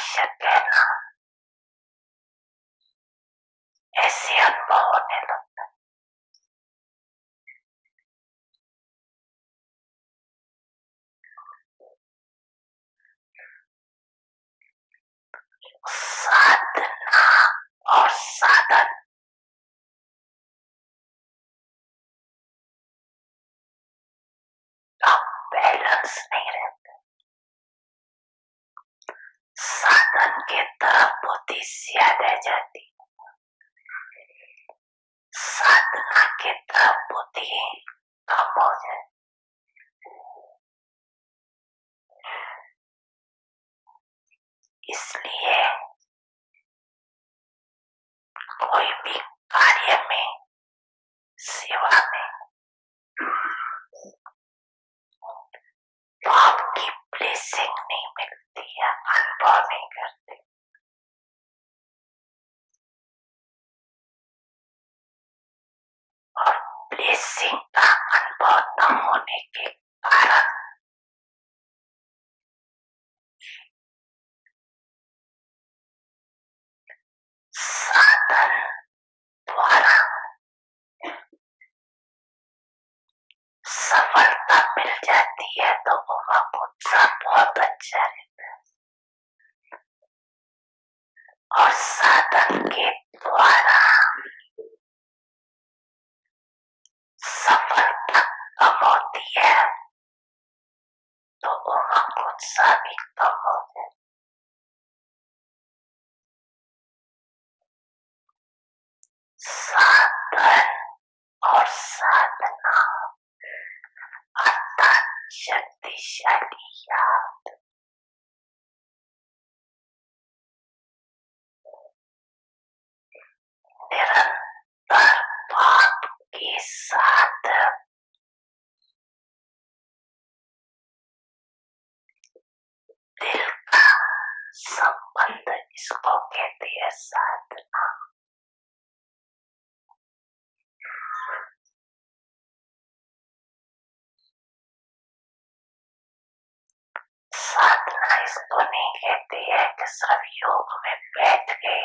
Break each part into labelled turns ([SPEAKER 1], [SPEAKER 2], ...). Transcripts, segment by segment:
[SPEAKER 1] आवश्यक है ना, ऐसे अनुभव होने लगता है। साधना और साधन का बैलेंस नहीं रहता। साधन के तरफ बुद्धि ज्यादा जाती, साधना के तरफ बुद्धि कम हो जाए। इसलिए कोई भी कार्य में, सेवा में तो आपकी ब्लेसिंग नहीं मिलती है, अनुभव नहीं करते। और ब्लेसिंग का अनुभव न होने के कारण साधन द्वारा सफलता मिल जाती है तो वो उत्साह बहुत अच्छा रहता है। और साधन के द्वारा सफलता कम होती है तो वो उत्साह भी कम हो जाए। साधन और साधना अर्थात शक्तिशाली याद, निरंतर भाव के साथ दिल का संबंध, इसको कहते हैं साधना। साधना इसको नहीं कहते हैं कि सिर्फ योग में बैठ गए,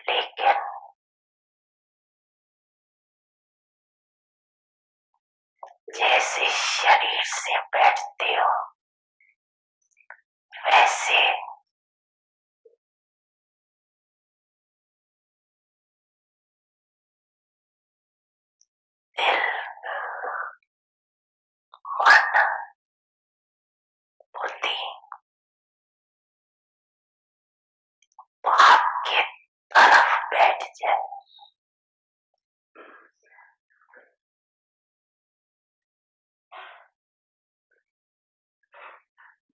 [SPEAKER 1] लेकिन जैसे शरीर से बैठते हो वैसे दिल, मन, बुद्धि भाव के तरफ बैठ जाए।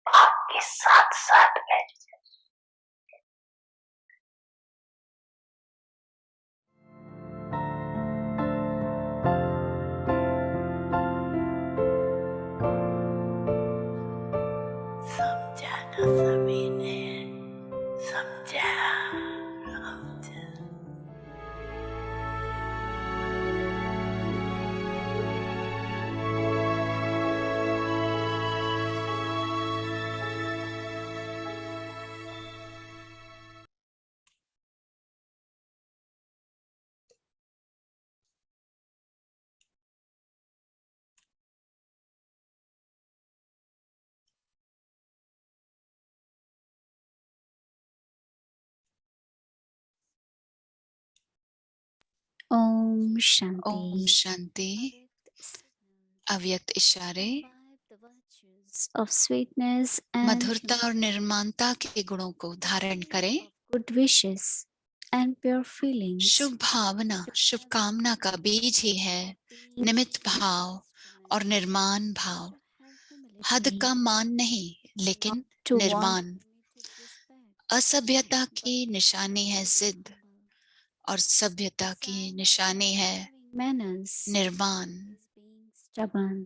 [SPEAKER 1] भाव के साथ साथ बैठ जाए। समझाना सभी ने समझा।
[SPEAKER 2] ओम शांति।
[SPEAKER 3] ओम शांति। अव्यक्त इशारे
[SPEAKER 2] of sweetness and
[SPEAKER 3] मधुरता और निर्माणता के गुणों को धारण करें।
[SPEAKER 2] good wishes and pure feelings.
[SPEAKER 3] शुभ भावना, शुभकामना का बीज ही है निमित्त भाव और निर्माण भाव। हद का मान नहीं लेकिन
[SPEAKER 2] to
[SPEAKER 3] निर्माण। असभ्यता की निशानी है जिद और सभ्यता की निशानी है
[SPEAKER 2] manners
[SPEAKER 3] निर्माण।
[SPEAKER 2] stubborn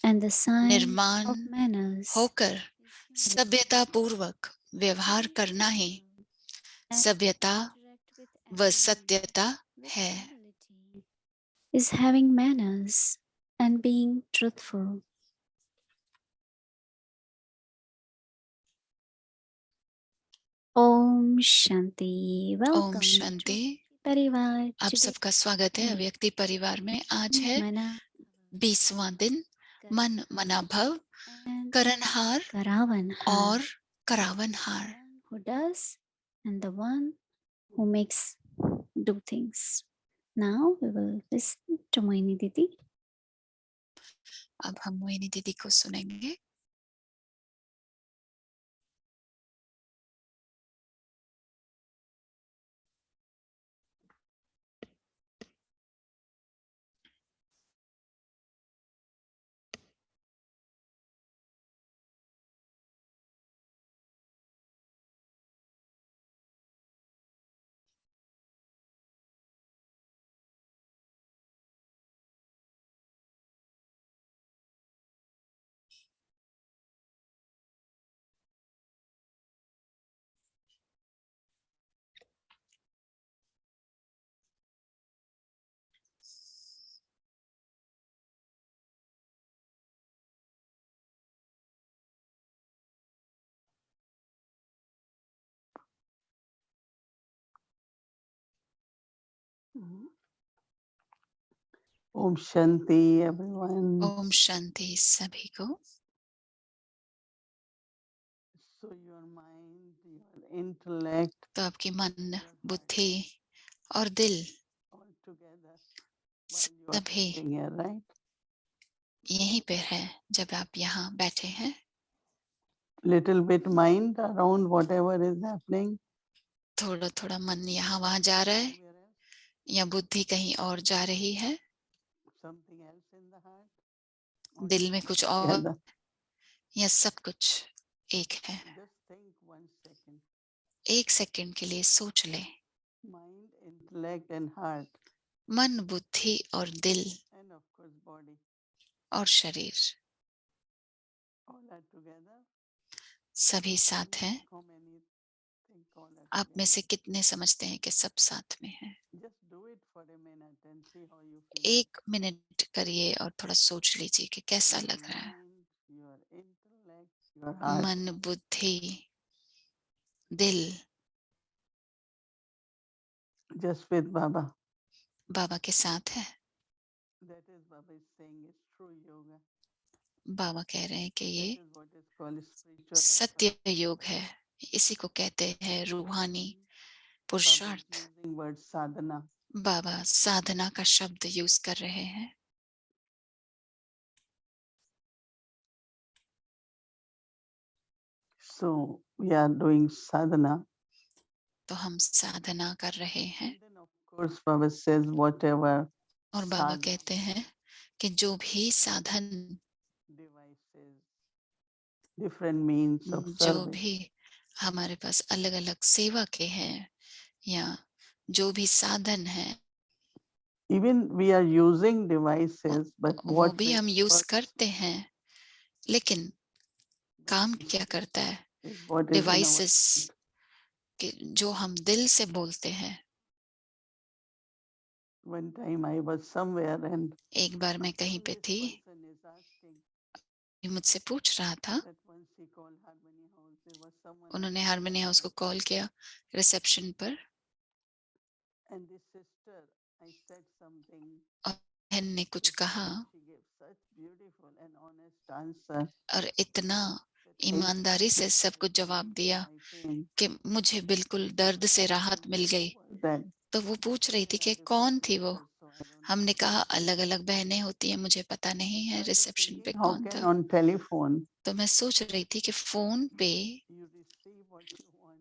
[SPEAKER 2] and the sign
[SPEAKER 3] निर्माण
[SPEAKER 2] of manners
[SPEAKER 3] होकर सभ्यता पूर्वक व्यवहार करना ही सभ्यता व सत्यता है।
[SPEAKER 2] is having manners and being truthful. Om Shanti.
[SPEAKER 3] Om
[SPEAKER 2] Welcome to
[SPEAKER 3] Shanti.
[SPEAKER 2] Parivar.
[SPEAKER 3] आप
[SPEAKER 2] Today
[SPEAKER 3] सबका स्वागत है अव्यक्ति परिवार में। आज है
[SPEAKER 2] Mana
[SPEAKER 3] 20वां दिन। मन मनाभव,
[SPEAKER 2] and
[SPEAKER 3] करणहार
[SPEAKER 2] Karavanhar.
[SPEAKER 3] और करावनहार।
[SPEAKER 2] One who does and the one who makes do things. Now we will listen to Moini Didi.
[SPEAKER 3] अब हम मोहिनी दीदी को सुनेंगे।
[SPEAKER 4] Om Shanti, everyone.
[SPEAKER 3] Om Shanti सभी को।
[SPEAKER 4] So your mind, your intellect,
[SPEAKER 3] तो आपकी मन,
[SPEAKER 4] your heart,
[SPEAKER 3] बुद्धि और दिल
[SPEAKER 4] all together while you are
[SPEAKER 3] सभी
[SPEAKER 4] sitting here, right?
[SPEAKER 3] यहीं पे है जब आप यहाँ बैठे हैं।
[SPEAKER 4] Little bit mind around whatever is happening.
[SPEAKER 3] थोड़ा थोड़ा मन यहाँ वहाँ जा रहा है
[SPEAKER 4] Somewhere else,
[SPEAKER 3] या बुद्धि कहीं और जा रही है,
[SPEAKER 4] something else in the heart. Or
[SPEAKER 3] दिल
[SPEAKER 4] it's
[SPEAKER 3] में
[SPEAKER 4] all
[SPEAKER 3] कुछ और
[SPEAKER 4] together.
[SPEAKER 3] या सब कुछ एक है।
[SPEAKER 4] Just think 1 second.
[SPEAKER 3] एक सेकंड के लिए सोच ले।
[SPEAKER 4] Mind, intellect, and heart,
[SPEAKER 3] मन, बुद्धि और दिल
[SPEAKER 4] and of course body,
[SPEAKER 3] और शरीर
[SPEAKER 4] all are together.
[SPEAKER 3] सभी साथ हैं।
[SPEAKER 4] How many think all are
[SPEAKER 3] आप में
[SPEAKER 4] together?
[SPEAKER 3] से कितने समझते हैं कि सब साथ में हैं?
[SPEAKER 4] Just do it for a minute and see how you feel.
[SPEAKER 3] 1 minute करिए और थोड़ा सोच लीजिए कि कैसा
[SPEAKER 4] Your
[SPEAKER 3] लग रहा है।
[SPEAKER 4] mind, your intellect, your heart.
[SPEAKER 3] मन, बुद्धि, दिल
[SPEAKER 4] Just with Baba.
[SPEAKER 3] बाबा के साथ है।
[SPEAKER 4] That is Baba is saying is true yoga.
[SPEAKER 3] बाबा कह रहे हैं कि ये
[SPEAKER 4] That is what is called spiritual effort.
[SPEAKER 3] सत्य योग है। इसी को कहते हैं रूहानी
[SPEAKER 4] Baba is
[SPEAKER 3] पुरुषार्थ।
[SPEAKER 4] using word sadhana.
[SPEAKER 3] बाबा साधना का शब्द यूज कर रहे हैं।
[SPEAKER 4] So we are doing sadhana.
[SPEAKER 3] तो हम साधना कर रहे हैं।
[SPEAKER 4] And then of course Baba says whatever
[SPEAKER 3] और बाबा
[SPEAKER 4] sadhana,
[SPEAKER 3] कहते हैं कि जो भी साधन,
[SPEAKER 4] devices, different means of
[SPEAKER 3] जो
[SPEAKER 4] service.
[SPEAKER 3] भी हमारे पास अलग अलग सेवा के हैं या जो भी साधन है,
[SPEAKER 4] Even we are using devices, but
[SPEAKER 3] वो
[SPEAKER 4] what
[SPEAKER 3] भी हम
[SPEAKER 4] really
[SPEAKER 3] यूज
[SPEAKER 4] works
[SPEAKER 3] करते हैं, लेकिन काम क्या करता है
[SPEAKER 4] is what is in our
[SPEAKER 3] devices
[SPEAKER 4] heart.
[SPEAKER 3] कि जो हम दिल से बोलते हैं।
[SPEAKER 4] One time I was somewhere and
[SPEAKER 3] एक बार मैं कहीं पे
[SPEAKER 4] this
[SPEAKER 3] थी,
[SPEAKER 4] person is asking
[SPEAKER 3] मुझसे पूछ रहा था।
[SPEAKER 4] that once he called Harmony House, there was someone
[SPEAKER 3] उन्होंने
[SPEAKER 4] at
[SPEAKER 3] हारमोनी हाउस को
[SPEAKER 4] reception.
[SPEAKER 3] कॉल किया रिसेप्शन पर,
[SPEAKER 4] And this sister, I said something.
[SPEAKER 3] और बहन ने कुछ कहा
[SPEAKER 4] She gave such beautiful and honest answer.
[SPEAKER 3] और इतना
[SPEAKER 4] that I
[SPEAKER 3] ईमानदारी से सब कुछ जवाब दिया
[SPEAKER 4] my pain.
[SPEAKER 3] कि मुझे बिल्कुल दर्द से राहत मिल गई।
[SPEAKER 4] Who was that?
[SPEAKER 3] तो वो पूछ रही थी कि कौन थी वो। हमने कहा अलग अलग बहनें होती हैं, मुझे पता नहीं है
[SPEAKER 4] I was
[SPEAKER 3] रिसेप्शन पे
[SPEAKER 4] thinking, how
[SPEAKER 3] कौन
[SPEAKER 4] can
[SPEAKER 3] था।
[SPEAKER 4] on telephone
[SPEAKER 3] तो मैं सोच रही थी कि फोन पे
[SPEAKER 4] you receive what you want?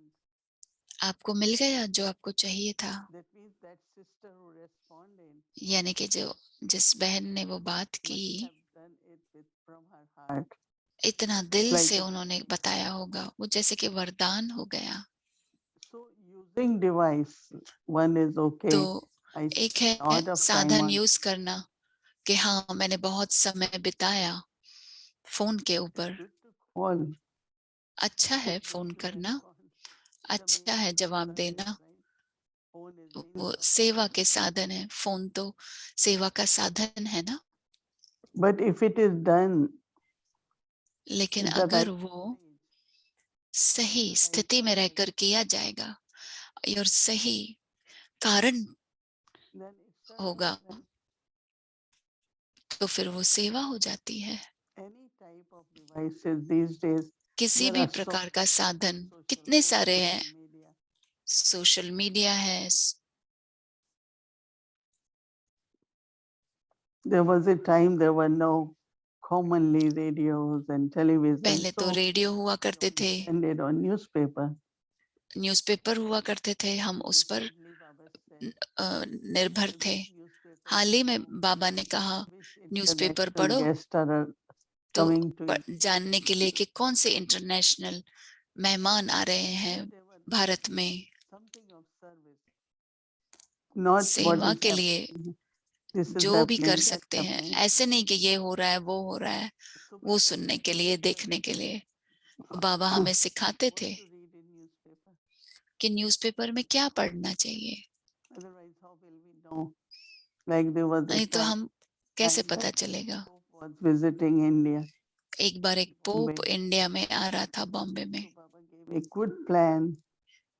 [SPEAKER 3] आपको मिल गया जो आपको चाहिए था।
[SPEAKER 4] That means that sister who responded
[SPEAKER 3] यानी कि जो जिस बहन ने वो बात
[SPEAKER 4] must
[SPEAKER 3] की,
[SPEAKER 4] have done it with from her heart.
[SPEAKER 3] इतना दिल
[SPEAKER 4] Like
[SPEAKER 3] से
[SPEAKER 4] a
[SPEAKER 3] उन्होंने
[SPEAKER 4] blessing.
[SPEAKER 3] बताया होगा, वो जैसे कि वरदान हो गया।
[SPEAKER 4] So using device, one is okay.
[SPEAKER 3] तो
[SPEAKER 4] I
[SPEAKER 3] एक
[SPEAKER 4] spent
[SPEAKER 3] है
[SPEAKER 4] lot of time
[SPEAKER 3] साधन
[SPEAKER 4] on
[SPEAKER 3] यूज करना कि हाँ मैंने बहुत समय बिताया फोन के ऊपर।
[SPEAKER 4] good to call.
[SPEAKER 3] अच्छा है
[SPEAKER 4] Good
[SPEAKER 3] फोन
[SPEAKER 4] to
[SPEAKER 3] करना,
[SPEAKER 4] respond. The
[SPEAKER 3] अच्छा
[SPEAKER 4] means
[SPEAKER 3] है
[SPEAKER 4] of
[SPEAKER 3] जवाब
[SPEAKER 4] service,
[SPEAKER 3] देना।
[SPEAKER 4] right? Phone is means
[SPEAKER 3] वो
[SPEAKER 4] of
[SPEAKER 3] सेवा के साधन है, फोन तो सेवा का साधन है ना।
[SPEAKER 4] But if it is done
[SPEAKER 3] लेकिन
[SPEAKER 4] at the
[SPEAKER 3] अगर
[SPEAKER 4] right
[SPEAKER 3] वो
[SPEAKER 4] stage,
[SPEAKER 3] सही
[SPEAKER 4] the right
[SPEAKER 3] स्थिति में
[SPEAKER 4] purpose,
[SPEAKER 3] रहकर किया जाएगा और सही कारण
[SPEAKER 4] then it's
[SPEAKER 3] होगा,
[SPEAKER 4] service. And
[SPEAKER 3] तो फिर वो सेवा हो जाती है।
[SPEAKER 4] any type of devices these days,
[SPEAKER 3] किसी
[SPEAKER 4] there
[SPEAKER 3] भी
[SPEAKER 4] are so
[SPEAKER 3] प्रकार का
[SPEAKER 4] many
[SPEAKER 3] साधन
[SPEAKER 4] social
[SPEAKER 3] कितने सारे
[SPEAKER 4] social
[SPEAKER 3] हैं,
[SPEAKER 4] media.
[SPEAKER 3] सोशल मीडिया है।
[SPEAKER 4] There was a time there were no commonly radios and television,
[SPEAKER 3] पहले तो
[SPEAKER 4] so
[SPEAKER 3] रेडियो हुआ करते थे,
[SPEAKER 4] depended on newspaper.
[SPEAKER 3] न्यूज़पेपर हुआ करते थे, हम उस पर
[SPEAKER 4] Recently, Baba said,
[SPEAKER 3] निर्भर थे।
[SPEAKER 4] newspaper
[SPEAKER 3] हाल ही में
[SPEAKER 4] read
[SPEAKER 3] बाबा ने कहा
[SPEAKER 4] which
[SPEAKER 3] न्यूज़पेपर
[SPEAKER 4] international
[SPEAKER 3] पढ़ो,
[SPEAKER 4] guests are
[SPEAKER 3] तो
[SPEAKER 4] coming to India.
[SPEAKER 3] जानने के लिए कि कौन से इंटरनेशनल मेहमान आ रहे हैं
[SPEAKER 4] They were
[SPEAKER 3] भारत में
[SPEAKER 4] something of service, not what
[SPEAKER 3] सेवा
[SPEAKER 4] is
[SPEAKER 3] के लिए।
[SPEAKER 4] happening. This is
[SPEAKER 3] जो भी कर
[SPEAKER 4] happening, that's
[SPEAKER 3] सकते हैं,
[SPEAKER 4] happening.
[SPEAKER 3] ऐसे नहीं कि ये हो रहा है वो हो रहा है,
[SPEAKER 4] So
[SPEAKER 3] वो
[SPEAKER 4] Baba
[SPEAKER 3] सुनने
[SPEAKER 4] used
[SPEAKER 3] के
[SPEAKER 4] to
[SPEAKER 3] लिए,
[SPEAKER 4] tell
[SPEAKER 3] देखने
[SPEAKER 4] us
[SPEAKER 3] के लिए। बाबा हमें सिखाते
[SPEAKER 4] what
[SPEAKER 3] थे
[SPEAKER 4] to read in newspaper.
[SPEAKER 3] कि न्यूज़पेपर में क्या पढ़ना चाहिए,
[SPEAKER 4] Otherwise, how will we know? Like there was a
[SPEAKER 3] नहीं तो
[SPEAKER 4] time
[SPEAKER 3] हम कैसे
[SPEAKER 4] when
[SPEAKER 3] पता चलेगा।
[SPEAKER 4] Pope was visiting India.
[SPEAKER 3] एक बार एक पोप
[SPEAKER 4] Bombay.
[SPEAKER 3] इंडिया में आ रहा था, बॉम्बे में।
[SPEAKER 4] So Baba gave a good plan.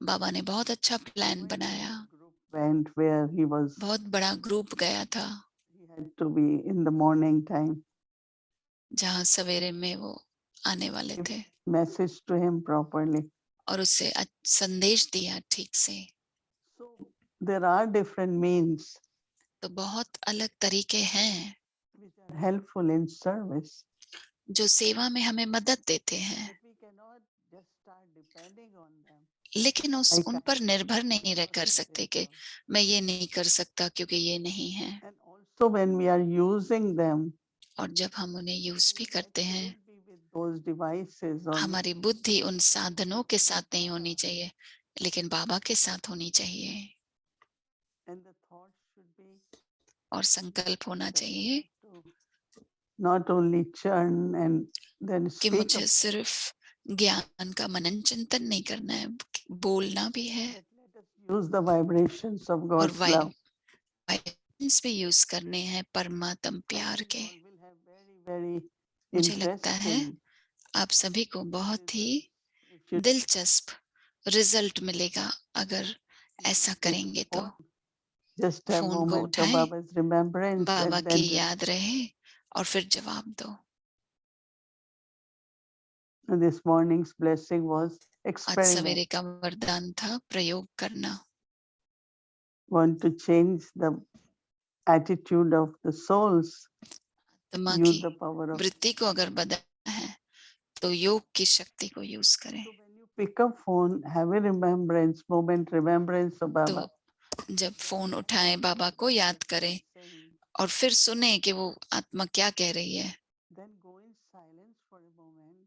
[SPEAKER 3] बाबा ने बहुत अच्छा प्लान
[SPEAKER 4] Quite a
[SPEAKER 3] बनाया,
[SPEAKER 4] big group went where he was.
[SPEAKER 3] बहुत बड़ा ग्रुप गया था,
[SPEAKER 4] He had to be in the morning time.
[SPEAKER 3] जहाँ सवेरे में वो आने वाले
[SPEAKER 4] Give
[SPEAKER 3] थे,
[SPEAKER 4] message to him properly.
[SPEAKER 3] और उससे संदेश दिया ठीक से।
[SPEAKER 4] So there are different means
[SPEAKER 3] तो बहुत अलग तरीके हैं
[SPEAKER 4] which are helpful in service.
[SPEAKER 3] जो सेवा में हमें मदद देते हैं,
[SPEAKER 4] But we cannot just start depending on them.
[SPEAKER 3] लेकिन
[SPEAKER 4] I
[SPEAKER 3] उन
[SPEAKER 4] can't
[SPEAKER 3] पर निर्भर
[SPEAKER 4] do
[SPEAKER 3] नहीं रह कर
[SPEAKER 4] because of
[SPEAKER 3] सकते
[SPEAKER 4] this
[SPEAKER 3] कि
[SPEAKER 4] or-
[SPEAKER 3] मैं ये नहीं कर सकता क्योंकि ये नहीं है।
[SPEAKER 4] And also when we are using them,
[SPEAKER 3] और जब हम उन्हें यूज भी करते हैं,
[SPEAKER 4] should be with those devices or
[SPEAKER 3] हमारी बुद्धि उन साधनों के साथ नहीं होनी चाहिए, लेकिन बाबा के साथ होनी चाहिए।
[SPEAKER 4] and the thought should be
[SPEAKER 3] और संकल्प होना
[SPEAKER 4] that I
[SPEAKER 3] चाहिए
[SPEAKER 4] have to not only churn and then
[SPEAKER 3] कि
[SPEAKER 4] speak
[SPEAKER 3] मुझे सिर्फ ज्ञान का मनन चिंतन नहीं करना है, बोलना भी है
[SPEAKER 4] but let us use the vibrations of
[SPEAKER 3] और
[SPEAKER 4] God's love.
[SPEAKER 3] वाइब्रेशंस भी यूज करने हैं परमात्म
[SPEAKER 4] I
[SPEAKER 3] प्यार
[SPEAKER 4] think
[SPEAKER 3] के।
[SPEAKER 4] you all will have very
[SPEAKER 3] मुझे लगता है
[SPEAKER 4] interesting
[SPEAKER 3] आप सभी को बहुत ही
[SPEAKER 4] results if you
[SPEAKER 3] दिलचस्प रिजल्ट मिलेगा अगर ऐसा
[SPEAKER 4] take
[SPEAKER 3] करेंगे तो।
[SPEAKER 4] phone, just have
[SPEAKER 3] फोन को
[SPEAKER 4] moment of
[SPEAKER 3] उठाएं,
[SPEAKER 4] Baba's remembrance
[SPEAKER 3] बाबा
[SPEAKER 4] and
[SPEAKER 3] की
[SPEAKER 4] then
[SPEAKER 3] याद रहे और फिर जवाब दो।
[SPEAKER 4] this morning's blessing was
[SPEAKER 3] आज
[SPEAKER 4] experiment.
[SPEAKER 3] सवेरे का वरदान था प्रयोग करना।
[SPEAKER 4] Want to change the attitude of the souls,
[SPEAKER 3] आत्मा
[SPEAKER 4] use
[SPEAKER 3] की
[SPEAKER 4] the power of.
[SPEAKER 3] वृत्ति को अगर बदलना है तो योग की शक्ति को यूज करें।
[SPEAKER 4] So when you pick up phone, have a remembrance moment, remembrance of Baba.
[SPEAKER 3] तो जब फोन उठाएं, बाबा को याद करें
[SPEAKER 4] Saying,
[SPEAKER 3] और फिर सुने कि वो आत्मा क्या कह रही है।
[SPEAKER 4] then go in silence for a moment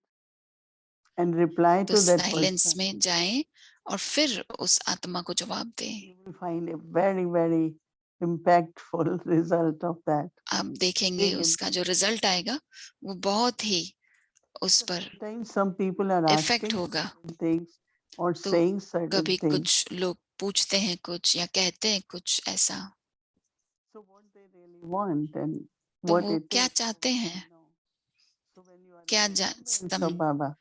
[SPEAKER 4] and reply
[SPEAKER 3] तो
[SPEAKER 4] to that
[SPEAKER 3] साइलेंस
[SPEAKER 4] person.
[SPEAKER 3] में जाएं और फिर उस आत्मा को जवाब दें।
[SPEAKER 4] You will find a very impactful result of that.
[SPEAKER 3] आप देखेंगे
[SPEAKER 4] Big
[SPEAKER 3] उसका जो रिजल्ट आएगा वो बहुत ही उस पर
[SPEAKER 4] Sometimes some people are
[SPEAKER 3] effect
[SPEAKER 4] asking
[SPEAKER 3] होगा।
[SPEAKER 4] certain things or
[SPEAKER 3] तो
[SPEAKER 4] saying certain
[SPEAKER 3] कभी
[SPEAKER 4] things.
[SPEAKER 3] कुछ लोग पूछते हैं कुछ या कहते हैं कुछ ऐसा,
[SPEAKER 4] So what they really want and
[SPEAKER 3] तो
[SPEAKER 4] what
[SPEAKER 3] वो
[SPEAKER 4] it
[SPEAKER 3] क्या
[SPEAKER 4] is.
[SPEAKER 3] चाहते हैं,
[SPEAKER 4] No. So when you are
[SPEAKER 3] क्या
[SPEAKER 4] in remembrance
[SPEAKER 3] some
[SPEAKER 4] of Baba,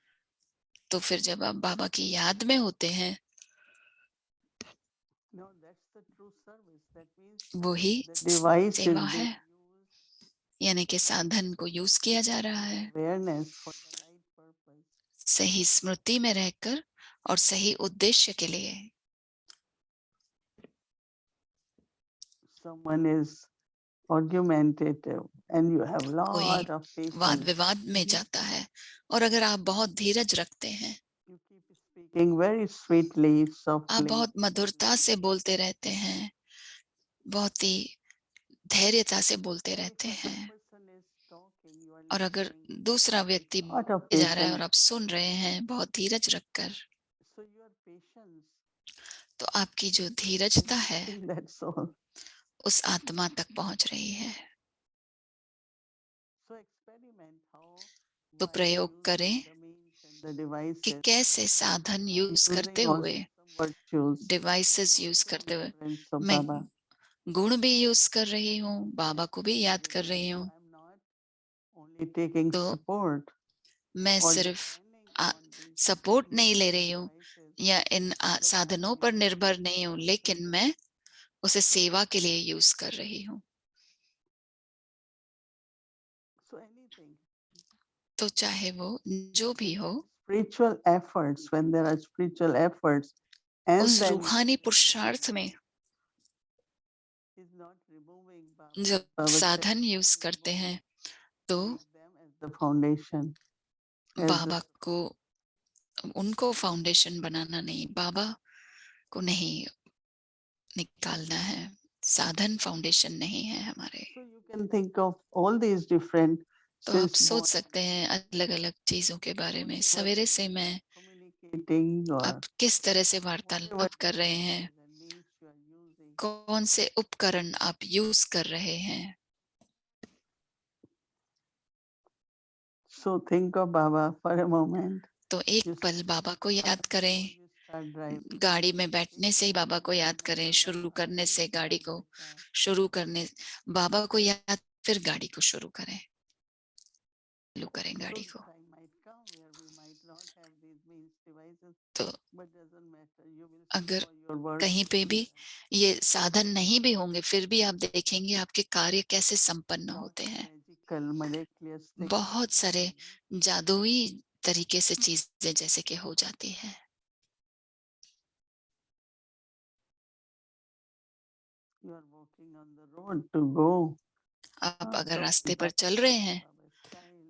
[SPEAKER 3] तो फिर जब आप बाबा की याद में होते हैं,
[SPEAKER 4] no, that's the true service. That means
[SPEAKER 3] वही
[SPEAKER 4] the device is
[SPEAKER 3] सेवा
[SPEAKER 4] being
[SPEAKER 3] है, यानी कि साधन को यूज किया जा रहा है
[SPEAKER 4] awareness for the right purpose.
[SPEAKER 3] सही स्मृति में रहकर और सही उद्देश्य के लिए।
[SPEAKER 4] Someone is argumentative and you have
[SPEAKER 3] कोई
[SPEAKER 4] lot of
[SPEAKER 3] वाद
[SPEAKER 4] patience.
[SPEAKER 3] विवाद में जाता है और अगर आप बहुत धीरज रखते हैं,
[SPEAKER 4] You keep speaking very sweetly,
[SPEAKER 3] आप
[SPEAKER 4] softly.
[SPEAKER 3] बहुत मधुरता से बोलते रहते हैं, बहुत ही धैर्यता से बोलते रहते हैं,
[SPEAKER 4] Person is talking, you are
[SPEAKER 3] और अगर
[SPEAKER 4] listening.
[SPEAKER 3] दूसरा व्यक्ति
[SPEAKER 4] Lot of
[SPEAKER 3] बोले जा रहा है
[SPEAKER 4] patience.
[SPEAKER 3] और आप सुन रहे हैं बहुत धीरज रखकर,
[SPEAKER 4] So your patience
[SPEAKER 3] तो आपकी जो धीरजता है
[SPEAKER 4] in that soul.
[SPEAKER 3] उस आत्मा तक पहुंच रही है।
[SPEAKER 4] So experiment how
[SPEAKER 3] तो
[SPEAKER 4] while
[SPEAKER 3] प्रयोग
[SPEAKER 4] using
[SPEAKER 3] करें
[SPEAKER 4] the means and the devices,
[SPEAKER 3] कि कैसे साधन यूज करते
[SPEAKER 4] using
[SPEAKER 3] हुए,
[SPEAKER 4] also some virtues,
[SPEAKER 3] devices use करते हुए
[SPEAKER 4] remembrance of
[SPEAKER 3] मैं
[SPEAKER 4] Baba.
[SPEAKER 3] गुण भी यूज कर रही हूँ, बाबा को भी याद कर रही हूँ।
[SPEAKER 4] I'm not only taking
[SPEAKER 3] तो
[SPEAKER 4] support
[SPEAKER 3] मैं
[SPEAKER 4] or
[SPEAKER 3] सिर्फ
[SPEAKER 4] depending on these
[SPEAKER 3] सपोर्ट नहीं ले
[SPEAKER 4] material
[SPEAKER 3] रही हूँ
[SPEAKER 4] devices,
[SPEAKER 3] या इन साधनों पर निर्भर नहीं हूँ, लेकिन मैं उसे सेवा के लिए यूज कर रही हूँ।
[SPEAKER 4] so anything.
[SPEAKER 3] तो चाहे वो जो भी हो,
[SPEAKER 4] Spiritual efforts, when there are spiritual efforts, and
[SPEAKER 3] उस
[SPEAKER 4] then
[SPEAKER 3] रूहानी पुरुषार्थ में
[SPEAKER 4] is not removing Baba,
[SPEAKER 3] जब
[SPEAKER 4] Baba said,
[SPEAKER 3] साधन यूज करते हैं तो
[SPEAKER 4] use them as the foundation, as the
[SPEAKER 3] बाबा को, उनको फाउंडेशन बनाना नहीं, बाबा को नहीं निकालना है। साधन फाउंडेशन नहीं है हमारे।
[SPEAKER 4] so you can think of all these different
[SPEAKER 3] तो आप
[SPEAKER 4] since
[SPEAKER 3] सोच सकते हैं अलग अलग चीजों के बारे में। सवेरे से मैं
[SPEAKER 4] communicating or
[SPEAKER 3] आप किस तरह से
[SPEAKER 4] whatever
[SPEAKER 3] वार्तालाप कर रहे हैं,
[SPEAKER 4] the means you are using.
[SPEAKER 3] कौन से उपकरण आप यूज कर रहे हैं।
[SPEAKER 4] So think of Baba for a moment.
[SPEAKER 3] तो एक पल बाबा को याद करें।
[SPEAKER 4] You start driving.
[SPEAKER 3] गाड़ी में बैठने से ही बाबा को याद करें, शुरू करने से गाड़ी को शुरू करने, बाबा को याद, फिर गाड़ी को शुरू करें, चालू करें गाड़ी को।
[SPEAKER 4] Time might come where we might not have these means devices,
[SPEAKER 3] तो
[SPEAKER 4] but doesn't matter. You will
[SPEAKER 3] अगर
[SPEAKER 4] see how your work
[SPEAKER 3] कहीं पे भी ये साधन नहीं भी होंगे, फिर भी आप देखेंगे आपके कार्य कैसे संपन्न होते हैं।
[SPEAKER 4] magical, miraculous things.
[SPEAKER 3] बहुत सारे जादुई तरीके से चीजें जैसे कि हो जाती है।
[SPEAKER 4] You are walking on the road to go.
[SPEAKER 3] आप अगर रास्ते पर चल रहे हैं,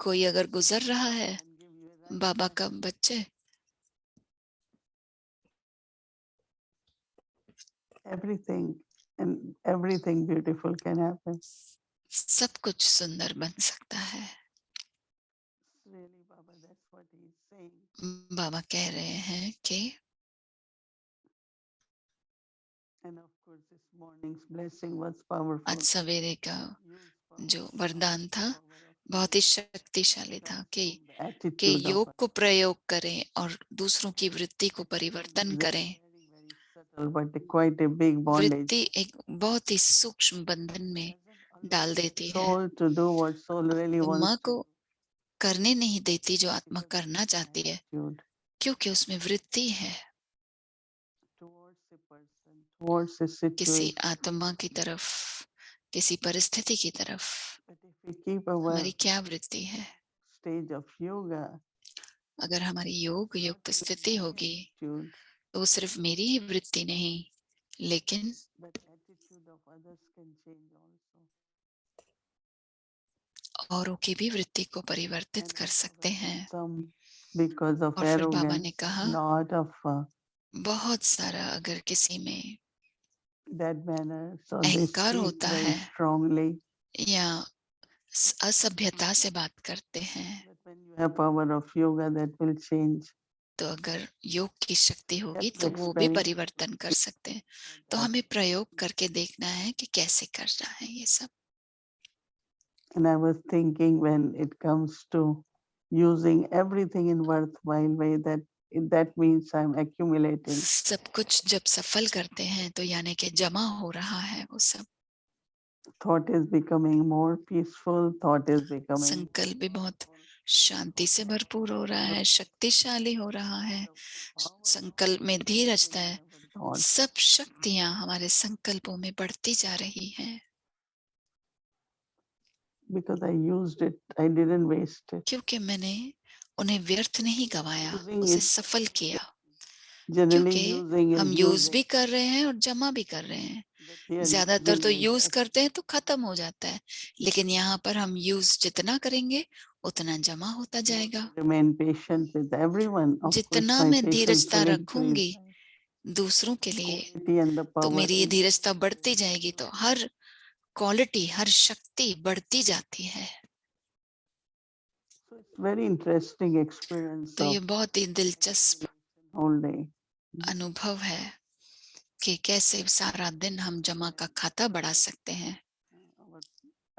[SPEAKER 3] कोई अगर गुजर रहा है, बाबा का बच्चे,
[SPEAKER 4] Everything and everything beautiful can happen.
[SPEAKER 3] सब कुछ सुंदर बन सकता है।
[SPEAKER 4] Really, Baba, that's what he's saying.
[SPEAKER 3] बाबा कह रहे हैं कि
[SPEAKER 4] And of course, this morning's blessing was powerful.
[SPEAKER 3] आज सवेरे का
[SPEAKER 4] Use
[SPEAKER 3] जो
[SPEAKER 4] power,
[SPEAKER 3] वरदान था
[SPEAKER 4] power of
[SPEAKER 3] बहुत ही
[SPEAKER 4] yoga
[SPEAKER 3] शक्तिशाली था
[SPEAKER 4] comes
[SPEAKER 3] कि
[SPEAKER 4] from the attitude of
[SPEAKER 3] योग को प्रयोग करें और दूसरों की वृत्ति को परिवर्तन
[SPEAKER 4] Very,
[SPEAKER 3] करें।
[SPEAKER 4] very subtle, but quite a big bondage.
[SPEAKER 3] वृत्ति एक बहुत ही सूक्ष्म बंधन में डाल देती है।
[SPEAKER 4] Soul to do what soul really
[SPEAKER 3] आत्मा
[SPEAKER 4] wants
[SPEAKER 3] को
[SPEAKER 4] to do.
[SPEAKER 3] करने नहीं देती जो आत्मा करना चाहती है,
[SPEAKER 4] Attitude
[SPEAKER 3] क्योंकि उसमें वृत्ति है
[SPEAKER 4] towards a person, towards a
[SPEAKER 3] किसी
[SPEAKER 4] situation.
[SPEAKER 3] आत्मा की तरफ, किसी परिस्थिति की तरफ।
[SPEAKER 4] But if we keep our
[SPEAKER 3] हमारी क्या वृत्ति है?
[SPEAKER 4] stage of yoga,
[SPEAKER 3] अगर हमारी योग युक्त स्थिति होगी
[SPEAKER 4] attitude,
[SPEAKER 3] तो वो सिर्फ मेरी ही वृत्ति नहीं, लेकिन
[SPEAKER 4] but attitude of others can change also.
[SPEAKER 3] औरों की भी वृत्ति को परिवर्तित
[SPEAKER 4] And
[SPEAKER 3] कर सकते हैं।
[SPEAKER 4] some because of
[SPEAKER 3] और फिर बाबा ने
[SPEAKER 4] arrogance,
[SPEAKER 3] कहा
[SPEAKER 4] lot of
[SPEAKER 3] बहुत सारा अगर किसी में
[SPEAKER 4] that manner, so they
[SPEAKER 3] अहंकार
[SPEAKER 4] speak
[SPEAKER 3] होता
[SPEAKER 4] very
[SPEAKER 3] है
[SPEAKER 4] strongly.
[SPEAKER 3] या असभ्यता से बात करते हैं,
[SPEAKER 4] But when you have power of yoga, that will change.
[SPEAKER 3] तो अगर योग की शक्ति होगी
[SPEAKER 4] Just
[SPEAKER 3] तो वो भी
[SPEAKER 4] experiment.
[SPEAKER 3] परिवर्तन कर सकते हैं। तो हमें प्रयोग करके देखना है कि कैसे करना है ये सब।
[SPEAKER 4] And I was thinking when it comes to using everything in worthwhile way, that means I'm accumulating.
[SPEAKER 3] सब कुछ जब सफल करते हैं तो यानी कि जमा हो रहा है वो सब।
[SPEAKER 4] Thought is becoming more peaceful. Thought is becoming
[SPEAKER 3] संकल्प भी बहुत शांति से भरपूर हो रहा है, शक्तिशाली हो रहा है। संकल्प में धीरजता है।
[SPEAKER 4] thought.
[SPEAKER 3] सब शक्तियां हमारे संकल्पों में बढ़ती जा रही हैं,
[SPEAKER 4] Because I used it, I didn't waste it.
[SPEAKER 3] क्योंकि मैंने उन्हें व्यर्थ नहीं गवाया,
[SPEAKER 4] Using
[SPEAKER 3] उसे
[SPEAKER 4] it,
[SPEAKER 3] सफल किया।
[SPEAKER 4] generally
[SPEAKER 3] क्योंकि
[SPEAKER 4] using
[SPEAKER 3] हम
[SPEAKER 4] is
[SPEAKER 3] यूज
[SPEAKER 4] using.
[SPEAKER 3] भी कर रहे हैं और जमा भी कर रहे हैं।
[SPEAKER 4] But here
[SPEAKER 3] ज्यादातर तो
[SPEAKER 4] using is
[SPEAKER 3] यूज करते हैं तो खत्म हो जाता है, लेकिन यहाँ पर हम यूज जितना करेंगे उतना जमा होता जाएगा।
[SPEAKER 4] remain patient with everyone. Of course,
[SPEAKER 3] जितना
[SPEAKER 4] my
[SPEAKER 3] मैं
[SPEAKER 4] patience
[SPEAKER 3] धीरजता
[SPEAKER 4] will
[SPEAKER 3] रखूंगी
[SPEAKER 4] increase.
[SPEAKER 3] दूसरों के लिए,
[SPEAKER 4] Quality and the
[SPEAKER 3] तो
[SPEAKER 4] power
[SPEAKER 3] मेरी ये
[SPEAKER 4] in-
[SPEAKER 3] धीरजता बढ़ती जाएगी, तो हर क्वालिटी, हर शक्ति बढ़ती जाती है।
[SPEAKER 4] So it's very interesting experience
[SPEAKER 3] तो ये
[SPEAKER 4] of
[SPEAKER 3] बहुत ही दिलचस्प
[SPEAKER 4] whole day.
[SPEAKER 3] अनुभव है कि कैसे सारा दिन हम जमा का खाता बढ़ा सकते हैं।
[SPEAKER 4] Our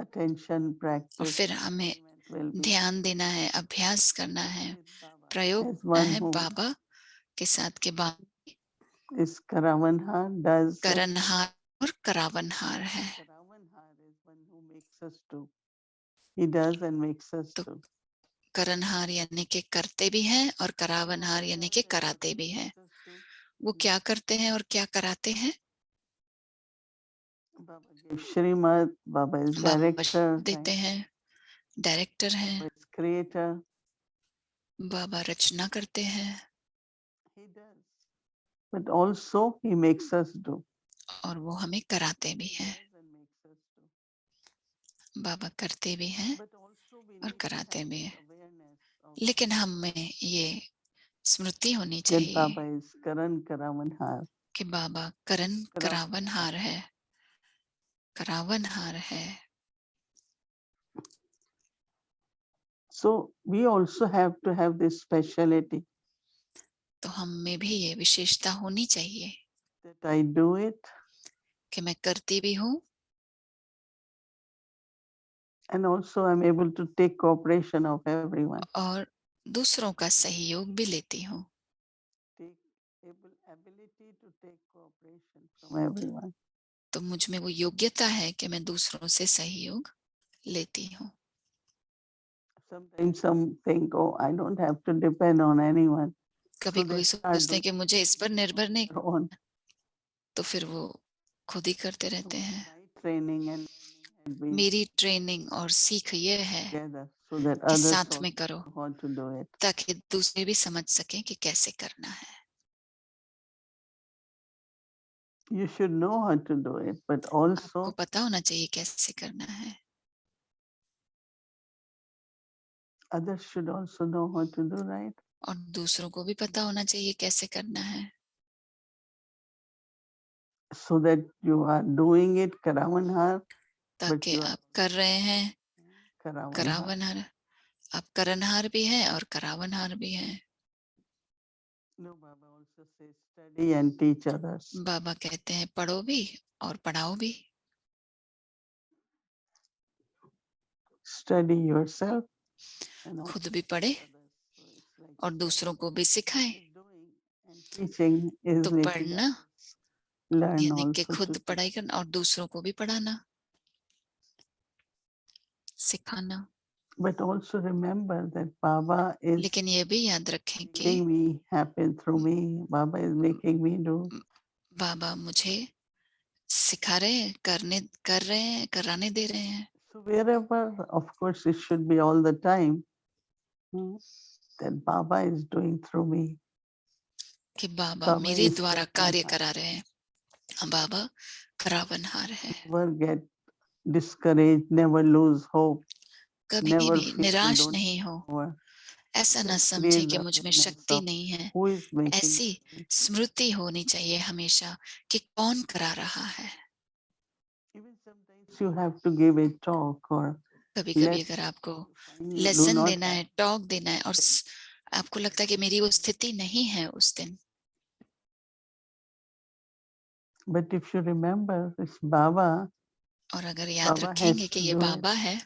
[SPEAKER 4] attention
[SPEAKER 3] और
[SPEAKER 4] practice
[SPEAKER 3] फिर हमें
[SPEAKER 4] will be
[SPEAKER 3] ध्यान देना है, अभ्यास करना है,
[SPEAKER 4] with Baba.
[SPEAKER 3] प्रयोग
[SPEAKER 4] As
[SPEAKER 3] करना
[SPEAKER 4] one
[SPEAKER 3] है
[SPEAKER 4] who
[SPEAKER 3] बाबा के साथ के बाद।
[SPEAKER 4] is Karavanha does.
[SPEAKER 3] करनहार और करावनहार है।
[SPEAKER 4] Karavanha is one who makes us to He does and makes us
[SPEAKER 3] तो
[SPEAKER 4] do.
[SPEAKER 3] करनहार यानी कि करते भी हैं और करावनहार यानी कि कराते भी हैं। वो क्या करते हैं और क्या कराते हैं?
[SPEAKER 4] Baba gives Srimad, Baba is
[SPEAKER 3] Baba
[SPEAKER 4] director,
[SPEAKER 3] देते हैं, डायरेक्टर हैं,
[SPEAKER 4] Baba is creator.
[SPEAKER 3] बाबा रचना करते हैं
[SPEAKER 4] He does. But also he makes us do.
[SPEAKER 3] और वो हमें कराते भी
[SPEAKER 4] He
[SPEAKER 3] हैं।
[SPEAKER 4] does and makes us do.
[SPEAKER 3] बाबा करते भी हैं
[SPEAKER 4] But also we
[SPEAKER 3] और
[SPEAKER 4] need to
[SPEAKER 3] कराते
[SPEAKER 4] have
[SPEAKER 3] भी
[SPEAKER 4] this
[SPEAKER 3] हैं।
[SPEAKER 4] awareness of
[SPEAKER 3] लेकिन हमें ये स्मृति होनी
[SPEAKER 4] that
[SPEAKER 3] चाहिए
[SPEAKER 4] Baba is Karan Karamanhar.
[SPEAKER 3] कि बाबा करण करावनहार है, करावनहार है।
[SPEAKER 4] So we also have to have this speciality
[SPEAKER 3] तो हम में भी ये विशेषता होनी चाहिए
[SPEAKER 4] that I do it
[SPEAKER 3] कि मैं करती भी हूँ
[SPEAKER 4] and also I'm able to take cooperation of everyone.
[SPEAKER 3] और दूसरों का सहयोग भी लेती हूँ।
[SPEAKER 4] Ability to take cooperation from everyone.
[SPEAKER 3] तो मुझ में वो योग्यता है कि मैं दूसरों से सहयोग लेती हूँ।
[SPEAKER 4] Sometimes some think, oh, I don't have to depend on anyone.
[SPEAKER 3] कभी
[SPEAKER 4] So they
[SPEAKER 3] कोई
[SPEAKER 4] start
[SPEAKER 3] सोचते हैं कि
[SPEAKER 4] doing
[SPEAKER 3] मुझे इस पर निर्भर नहीं,
[SPEAKER 4] their own.
[SPEAKER 3] तो फिर वो खुद ही करते रहते हैं।
[SPEAKER 4] My training and had been
[SPEAKER 3] मेरी ट्रेनिंग और सीख ये है
[SPEAKER 4] together so that
[SPEAKER 3] कि
[SPEAKER 4] others
[SPEAKER 3] साथ
[SPEAKER 4] also
[SPEAKER 3] में करो
[SPEAKER 4] know how to do it.
[SPEAKER 3] ताकि दूसरे भी समझ सकें कि कैसे करना है।
[SPEAKER 4] You should know how to do it, but
[SPEAKER 3] आपको
[SPEAKER 4] also
[SPEAKER 3] पता होना चाहिए कैसे करना है,
[SPEAKER 4] others should also know how to do, right?
[SPEAKER 3] और दूसरों को भी पता होना चाहिए कैसे करना है,
[SPEAKER 4] So that you are doing it Karamanhar, but
[SPEAKER 3] ताकि
[SPEAKER 4] you are
[SPEAKER 3] आप कर रहे हैं
[SPEAKER 4] Karamanhar.
[SPEAKER 3] करावनहार, आप करनहार भी हैं और करावनहार भी हैं।
[SPEAKER 4] No, Baba also says study and teach others.
[SPEAKER 3] बाबा कहते हैं पढ़ो भी और पढ़ाओ भी।
[SPEAKER 4] Study yourself and also
[SPEAKER 3] खुद भी पढ़े
[SPEAKER 4] others. So it's like
[SPEAKER 3] और दूसरों को भी सिखाए।
[SPEAKER 4] doing and teaching is
[SPEAKER 3] तो
[SPEAKER 4] making
[SPEAKER 3] पढ़ना
[SPEAKER 4] others learn
[SPEAKER 3] यानी कि
[SPEAKER 4] also
[SPEAKER 3] खुद
[SPEAKER 4] to
[SPEAKER 3] पढ़ाई करना और दूसरों को भी पढ़ाना, सिखाना।
[SPEAKER 4] but also remember that Baba is
[SPEAKER 3] लेकिन ये भी याद रखें कि
[SPEAKER 4] making me happen through me. Baba is making me do.
[SPEAKER 3] बाबा मुझे सिखा रहे हैं, कर रहे हैं, कराने दे रहे हैं।
[SPEAKER 4] So wherever, of course, it should be all the time that Baba is doing through me.
[SPEAKER 3] कि बाबा
[SPEAKER 4] Baba
[SPEAKER 3] मेरे
[SPEAKER 4] is
[SPEAKER 3] द्वारा कार्य
[SPEAKER 4] Karamanhar.
[SPEAKER 3] करा रहे हैं। हाँ, बाबा करावनहार है।
[SPEAKER 4] Never get discouraged, never lose hope,
[SPEAKER 3] कभी
[SPEAKER 4] never
[SPEAKER 3] भी
[SPEAKER 4] feel you
[SPEAKER 3] निराश
[SPEAKER 4] don't
[SPEAKER 3] नहीं हो,
[SPEAKER 4] over.
[SPEAKER 3] ऐसा ना
[SPEAKER 4] Just
[SPEAKER 3] समझे
[SPEAKER 4] create
[SPEAKER 3] कि
[SPEAKER 4] the
[SPEAKER 3] मुझ में
[SPEAKER 4] awareness
[SPEAKER 3] शक्ति
[SPEAKER 4] of
[SPEAKER 3] नहीं है।
[SPEAKER 4] who is making
[SPEAKER 3] ऐसी
[SPEAKER 4] it.
[SPEAKER 3] स्मृति होनी चाहिए हमेशा कि कौन करा रहा है।
[SPEAKER 4] Even sometimes you have to give a talk or
[SPEAKER 3] कभी कभी
[SPEAKER 4] lesson.
[SPEAKER 3] अगर आपको
[SPEAKER 4] You do
[SPEAKER 3] लेसन
[SPEAKER 4] not
[SPEAKER 3] देना है,
[SPEAKER 4] have
[SPEAKER 3] टॉक देना है और आपको लगता है कि मेरी वो स्थिति नहीं है उस दिन,
[SPEAKER 4] but if you remember, it's Baba.
[SPEAKER 3] और अगर याद
[SPEAKER 4] Baba
[SPEAKER 3] रखेंगे
[SPEAKER 4] has
[SPEAKER 3] कि
[SPEAKER 4] to
[SPEAKER 3] ये
[SPEAKER 4] do it.
[SPEAKER 3] बाबा है,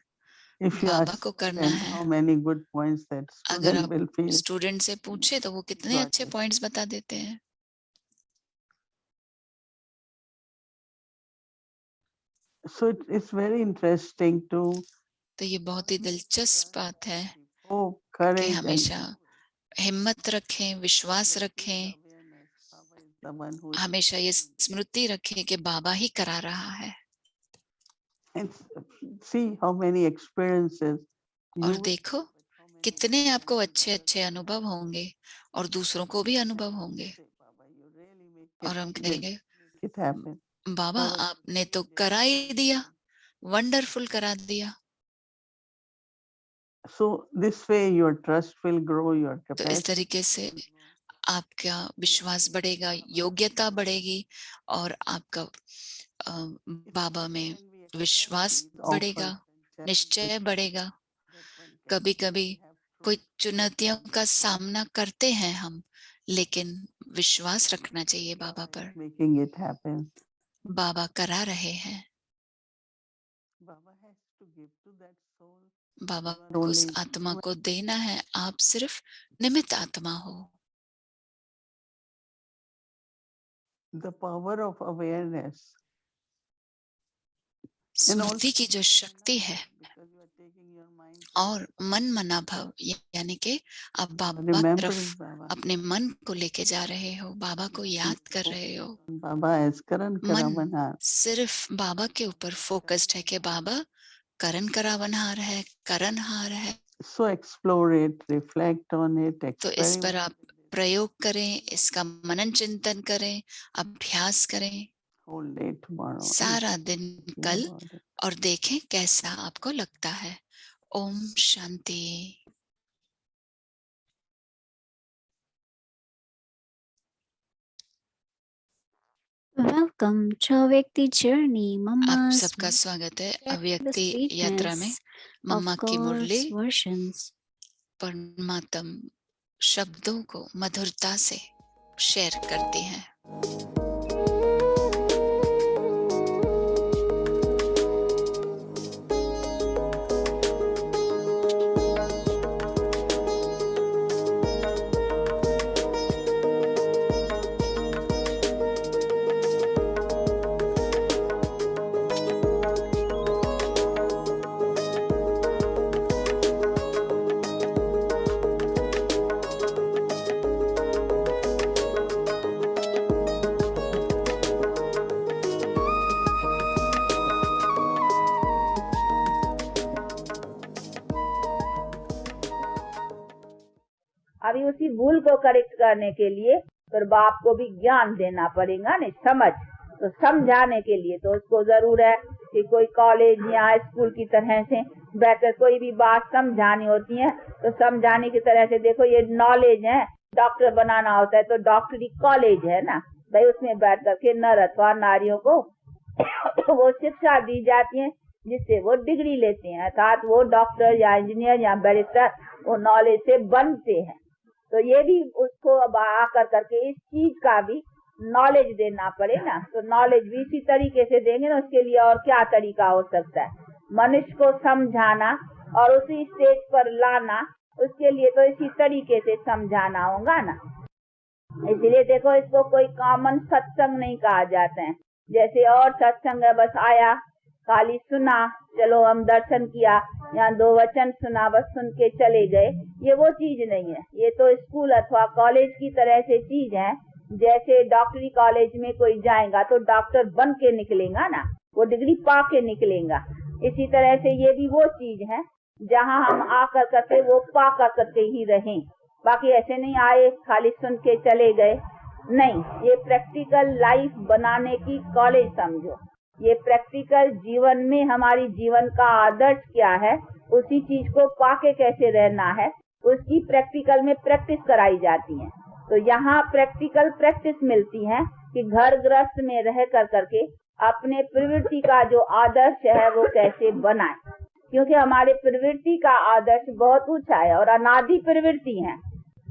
[SPEAKER 4] If you
[SPEAKER 3] बाबा
[SPEAKER 4] ask
[SPEAKER 3] को करना
[SPEAKER 4] student
[SPEAKER 3] है।
[SPEAKER 4] how many good points that
[SPEAKER 3] अगर
[SPEAKER 4] student
[SPEAKER 3] आप
[SPEAKER 4] will feel
[SPEAKER 3] स्टूडेंट से पूछे तो वो कितने
[SPEAKER 4] got
[SPEAKER 3] अच्छे
[SPEAKER 4] it.
[SPEAKER 3] पॉइंट्स बता देते हैं।
[SPEAKER 4] So it's very interesting to
[SPEAKER 3] तो ये बहुत ही दिलचस्प बात है
[SPEAKER 4] hope,
[SPEAKER 3] कि
[SPEAKER 4] courage, and
[SPEAKER 3] हमेशा हिम्मत रखें, विश्वास रखें,
[SPEAKER 4] awareness. Baba is the one who is
[SPEAKER 3] हमेशा ये स्मृति रखें कि बाबा ही करा रहा है।
[SPEAKER 4] and see how many experiences you
[SPEAKER 3] और
[SPEAKER 4] will
[SPEAKER 3] देखो
[SPEAKER 4] have, but how many
[SPEAKER 3] कितने आपको
[SPEAKER 4] experiences
[SPEAKER 3] अच्छे
[SPEAKER 4] others
[SPEAKER 3] अच्छे
[SPEAKER 4] will
[SPEAKER 3] अनुभव
[SPEAKER 4] have.
[SPEAKER 3] होंगे और दूसरों को भी अनुभव होंगे।
[SPEAKER 4] Say, Baba, you really
[SPEAKER 3] और हम
[SPEAKER 4] make
[SPEAKER 3] कहेंगे
[SPEAKER 4] it happen.
[SPEAKER 3] Baba
[SPEAKER 4] Baba, you
[SPEAKER 3] आपने तो
[SPEAKER 4] really did
[SPEAKER 3] करा ही
[SPEAKER 4] it.
[SPEAKER 3] दिया, वंडरफुल करा दिया।
[SPEAKER 4] So this way your trust will grow, your
[SPEAKER 3] तो इस
[SPEAKER 4] capacity
[SPEAKER 3] तरीके से
[SPEAKER 4] will grow.
[SPEAKER 3] आपका विश्वास बढ़ेगा, योग्यता बढ़ेगी और आपका बाबा में
[SPEAKER 4] When we accept
[SPEAKER 3] विश्वास
[SPEAKER 4] these
[SPEAKER 3] बढ़ेगा,
[SPEAKER 4] offers and
[SPEAKER 3] निश्चय
[SPEAKER 4] challenges
[SPEAKER 3] बढ़ेगा।
[SPEAKER 4] that one can
[SPEAKER 3] कभी
[SPEAKER 4] say
[SPEAKER 3] कभी
[SPEAKER 4] we have
[SPEAKER 3] कोई
[SPEAKER 4] truth,
[SPEAKER 3] चुनौतियों
[SPEAKER 4] we
[SPEAKER 3] का
[SPEAKER 4] have
[SPEAKER 3] सामना करते हैं हम, लेकिन विश्वास रखना चाहिए बाबा
[SPEAKER 4] Baba is
[SPEAKER 3] पर।
[SPEAKER 4] making it happen.
[SPEAKER 3] बाबा करा रहे हैं।
[SPEAKER 4] Baba has to give to that soul.
[SPEAKER 3] Baba
[SPEAKER 4] You are
[SPEAKER 3] को उस
[SPEAKER 4] only
[SPEAKER 3] आत्मा को देना है, आप सिर्फ निमित्त आत्मा हो।
[SPEAKER 4] the power of awareness. And
[SPEAKER 3] Smriti
[SPEAKER 4] also
[SPEAKER 3] की जो
[SPEAKER 4] you are
[SPEAKER 3] शक्ति है,
[SPEAKER 4] because you are taking your mind
[SPEAKER 3] और मन मना भाव यानी कि आप बाबा की
[SPEAKER 4] remembering
[SPEAKER 3] तरफ
[SPEAKER 4] Baba.
[SPEAKER 3] अपने मन को लेके जा रहे हो, बाबा को याद कर रहे हो।
[SPEAKER 4] Baba as Karan
[SPEAKER 3] मन
[SPEAKER 4] Karavanar.
[SPEAKER 3] सिर्फ बाबा के ऊपर फोकस्ड है कि बाबा करण करावनहार है, करणहार है।
[SPEAKER 4] So explore it, reflect on it,
[SPEAKER 3] तो इस पर
[SPEAKER 4] experiment
[SPEAKER 3] आप प्रयोग करें, इसका मनन चिंतन करें, अभ्यास करें
[SPEAKER 4] whole day tomorrow. and
[SPEAKER 3] सारा दिन
[SPEAKER 4] thinking
[SPEAKER 3] कल,
[SPEAKER 4] about it.
[SPEAKER 3] और देखें कैसा आपको लगता है। Om Shanti.
[SPEAKER 2] Welcome to Avyakti Journey,
[SPEAKER 3] आप
[SPEAKER 2] Mama's
[SPEAKER 3] सबका स्वागत है
[SPEAKER 2] the
[SPEAKER 3] अव्यक्ति यात्रा में।
[SPEAKER 2] sweetness
[SPEAKER 3] मम्मा
[SPEAKER 2] of
[SPEAKER 3] की मुरली
[SPEAKER 2] God's versions.
[SPEAKER 3] परमात्म शब्दों को मधुरता से शेयर करती हैं।
[SPEAKER 1] अभी उसी भूल को करेक्ट करने के लिए फिर बाप को भी ज्ञान देना पड़ेगा, नहीं समझ, तो समझाने के लिए तो उसको जरूर है कि कोई कॉलेज या स्कूल की तरह से बैठकर कोई भी बात समझानी होती है तो समझाने की तरह से। देखो ये नॉलेज है, डॉक्टर बनाना होता है तो डॉक्टरी कॉलेज है ना भाई, उसमें बैठ करके नर अथवा नारियों को वो शिक्षा दी जाती है जिससे वो डिग्री लेते हैं, अर्थात वो डॉक्टर या इंजीनियर या बैरिस्टर वो नॉलेज से बनते हैं। तो ये भी उसको अब आकर करके इस चीज का भी नॉलेज देना पड़े ना, तो नॉलेज भी इसी तरीके से देंगे ना। उसके लिए और क्या तरीका हो सकता है, मनुष्य को समझाना और उसी स्टेज पर लाना, उसके लिए तो इसी तरीके से समझाना होगा ना। इसलिए देखो इसको कोई कॉमन सत्संग नहीं कहा जाता है, जैसे और सत्संग है बस आया खाली सुना, चलो हम दर्शन किया या दो वचन सुना बस सुन के चले गए, ये वो चीज नहीं है। ये तो स्कूल अथवा कॉलेज की तरह से चीज है। जैसे डॉक्टरी कॉलेज में कोई जाएगा तो डॉक्टर बन के निकलेगा ना, वो डिग्री पा के निकलेगा। इसी तरह से ये भी वो चीज है जहाँ हम आकर करके वो पा कर करके ही रहें, बाकी ऐसे नहीं आए खाली सुन के चले गए नहीं। ये प्रैक्टिकल लाइफ बनाने की कॉलेज समझो। ये प्रैक्टिकल जीवन में हमारी जीवन का आदर्श क्या है, उसी चीज को पाके कैसे रहना है, उसकी प्रैक्टिकल में प्रैक्टिस कराई जाती है। तो यहाँ प्रैक्टिकल प्रैक्टिस मिलती है कि घर गृहस्थ में रह कर करके अपने प्रवृत्ति का जो आदर्श है वो कैसे बनाए, क्योंकि हमारे प्रवृत्ति का आदर्श बहुत ऊंचा है और अनादि प्रवृत्ति है।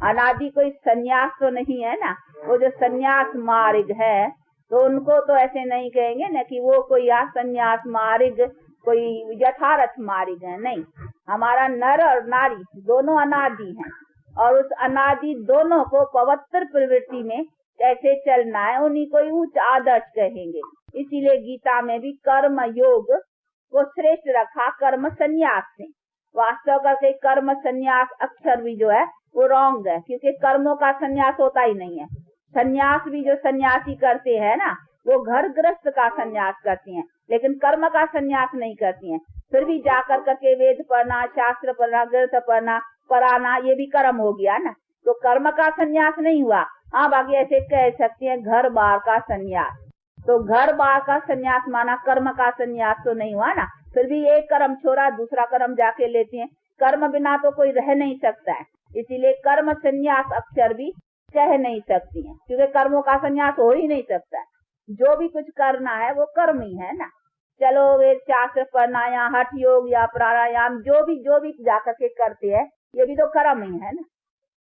[SPEAKER 1] अनादि कोई सन्यास तो नहीं है ना, वो जो सन्यास मार्ग है तो उनको तो ऐसे नहीं कहेंगे न कि वो कोई सन्यास मार्ग कोई यथार्थ मार्ग है, नहीं। हमारा नर और नारी दोनों अनादि हैं और उस अनादि दोनों को पवित्र प्रवृत्ति में कैसे चलना है उन्हीं को उच्च आदर्श कहेंगे। इसीलिए गीता में भी कर्म योग को श्रेष्ठ रखा कर्म संन्यास से। वास्तव करके कर्म संन्यास अक्षर भी जो है वो रॉन्ग है, क्योंकि कर्मों का संन्यास होता ही नहीं है। संन्यास भी जो सन्यासी करते हैं ना वो घर गृहस्थ का संन्यास करती हैं, लेकिन कर्म का संन्यास नहीं करती हैं। फिर भी जाकर करके वेद पढ़ना, शास्त्र पढ़ना, ग्रंथ पढ़ना, पढ़ाना, ये भी कर्म हो गया ना, तो कर्म का संन्यास नहीं हुआ। हाँ बाकी ऐसे कह सकते हैं घर बार का संन्यास, तो घर बार का संन्यास माना कर्म का संन्यास तो नहीं हुआ ना। फिर भी एक कर्म छोड़ा दूसरा कर्म जाके लेते हैं, कर्म बिना तो कोई रह नहीं सकता है। इसीलिए कर्म संन्यास अक्षर भी कह नहीं सकती है, क्योंकि कर्मों का संन्यास हो ही नहीं सकता है। जो भी कुछ करना है वो कर्म ही है ना। चलो वेद शास्त्र पढ़ना या हठ योग या प्राणायाम जो भी जाकर के करते हैं ये भी तो कर्म ही है ना।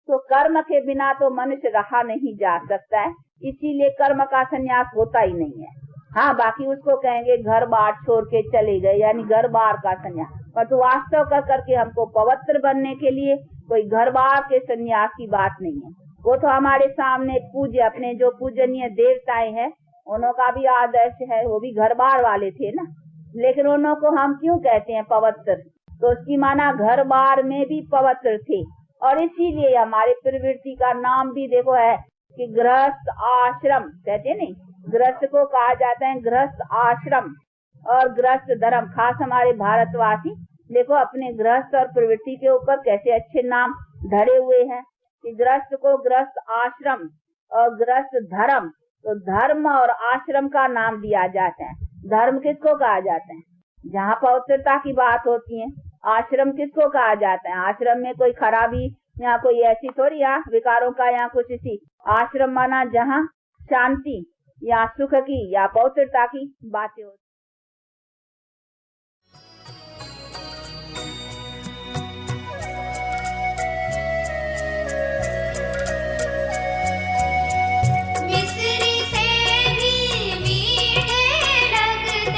[SPEAKER 1] तो कर्म के बिना तो मनुष्य रहा नहीं जा सकता है, इसीलिए कर्म का संन्यास होता ही नहीं है। हाँ बाकी उसको कहेंगे घर बार छोड़ के चले गए, यानी घर बार का संन्यास। पर तो वास्तव कर करके हमको पवित्र बनने के लिए कोई घर बार के संन्यास की बात नहीं है। वो तो हमारे सामने पूज्य अपने जो पूजनीय देवताएं हैं उनका भी आदर्श है, वो भी घर बार वाले थे ना। लेकिन उनको हम क्यों कहते हैं पवित्र, तो उसकी माना घर बार में भी पवित्र थे। और इसीलिए हमारे प्रवृत्ति का नाम भी देखो है कि गृहस्थ आश्रम कहते नहीं, गृहस्थ को कहा जाता है गृहस्थ आश्रम और गृहस्थ धर्म। खास हमारे भारतवासी देखो अपने गृहस्थ और प्रवृत्ति के ऊपर कैसे अच्छे नाम धरे हुए हैं कि गृहस्थ को गृहस्थ आश्रम और गृहस्थ धर्म। तो धर्म और आश्रम का नाम दिया जाता है। धर्म किसको कहा जाता है? जहाँ पवित्रता की बात होती है। आश्रम किसको कहा जाता है? आश्रम में कोई खराबी या कोई ऐसी थोड़ी या विकारों का या कुछ इसी। आश्रम माना जहाँ शांति या सुख की या पवित्रता की बातें होती।
[SPEAKER 5] मिस्री से भी मीठे लगते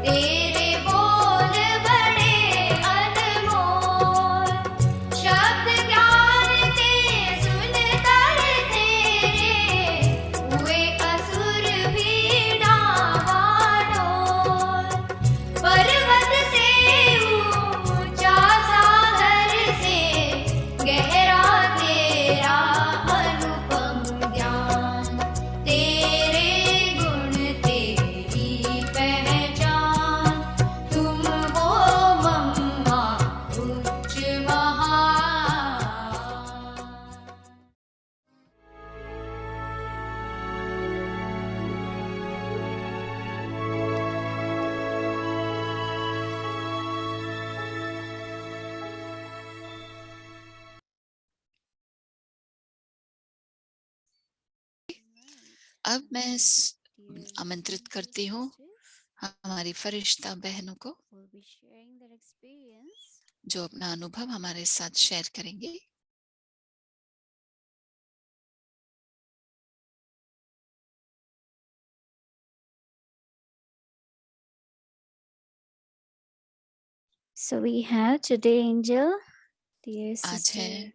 [SPEAKER 5] तेरे बोल बड़े अनमोल। शब्द ज्ञान ते सुन कर तेरे हुए असुर भी डावाडोल। पर्वत से ऊंचा सागर से गहरा तेरा अनुपम ज्ञान। तेरे गुण तेरी पहचान तुम हो मम्मा उच्च महान।
[SPEAKER 3] अब मैं आमंत्रित करती हूँ हमारी फरिश्ता बहनों को
[SPEAKER 2] will be sharing their experience.
[SPEAKER 3] जो अपना अनुभव हमारे साथ शेयर करेंगे।
[SPEAKER 2] So we have today Angel, dear
[SPEAKER 3] आज
[SPEAKER 2] sister
[SPEAKER 3] है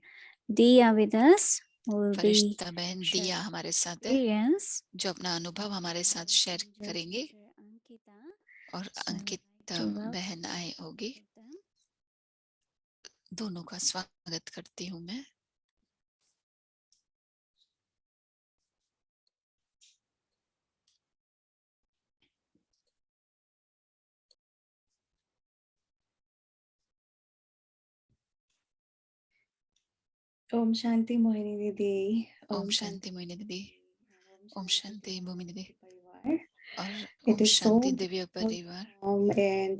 [SPEAKER 2] Dia with us, who will be
[SPEAKER 3] फरिश्ता बहन
[SPEAKER 2] sharing
[SPEAKER 3] दिया हमारे साथ है
[SPEAKER 2] experience.
[SPEAKER 3] जो अपना अनुभव हमारे साथ शेयर
[SPEAKER 2] Angel
[SPEAKER 3] करेंगे
[SPEAKER 2] sister Ankita.
[SPEAKER 3] और
[SPEAKER 2] So I'd
[SPEAKER 3] Ankit
[SPEAKER 2] like to welcome
[SPEAKER 3] बहन आए होगी।
[SPEAKER 2] them.
[SPEAKER 3] दोनों का स्वागत करती हूँ मैं।
[SPEAKER 6] ओम शांति मोहिनी दीदी।
[SPEAKER 3] ओम शांति मोहिनी दीदी। ओम शांति भूमि दीदी
[SPEAKER 6] परिवार।
[SPEAKER 3] और
[SPEAKER 6] It
[SPEAKER 3] ओम
[SPEAKER 6] is so
[SPEAKER 3] शांति दिव्य परिवार।
[SPEAKER 6] and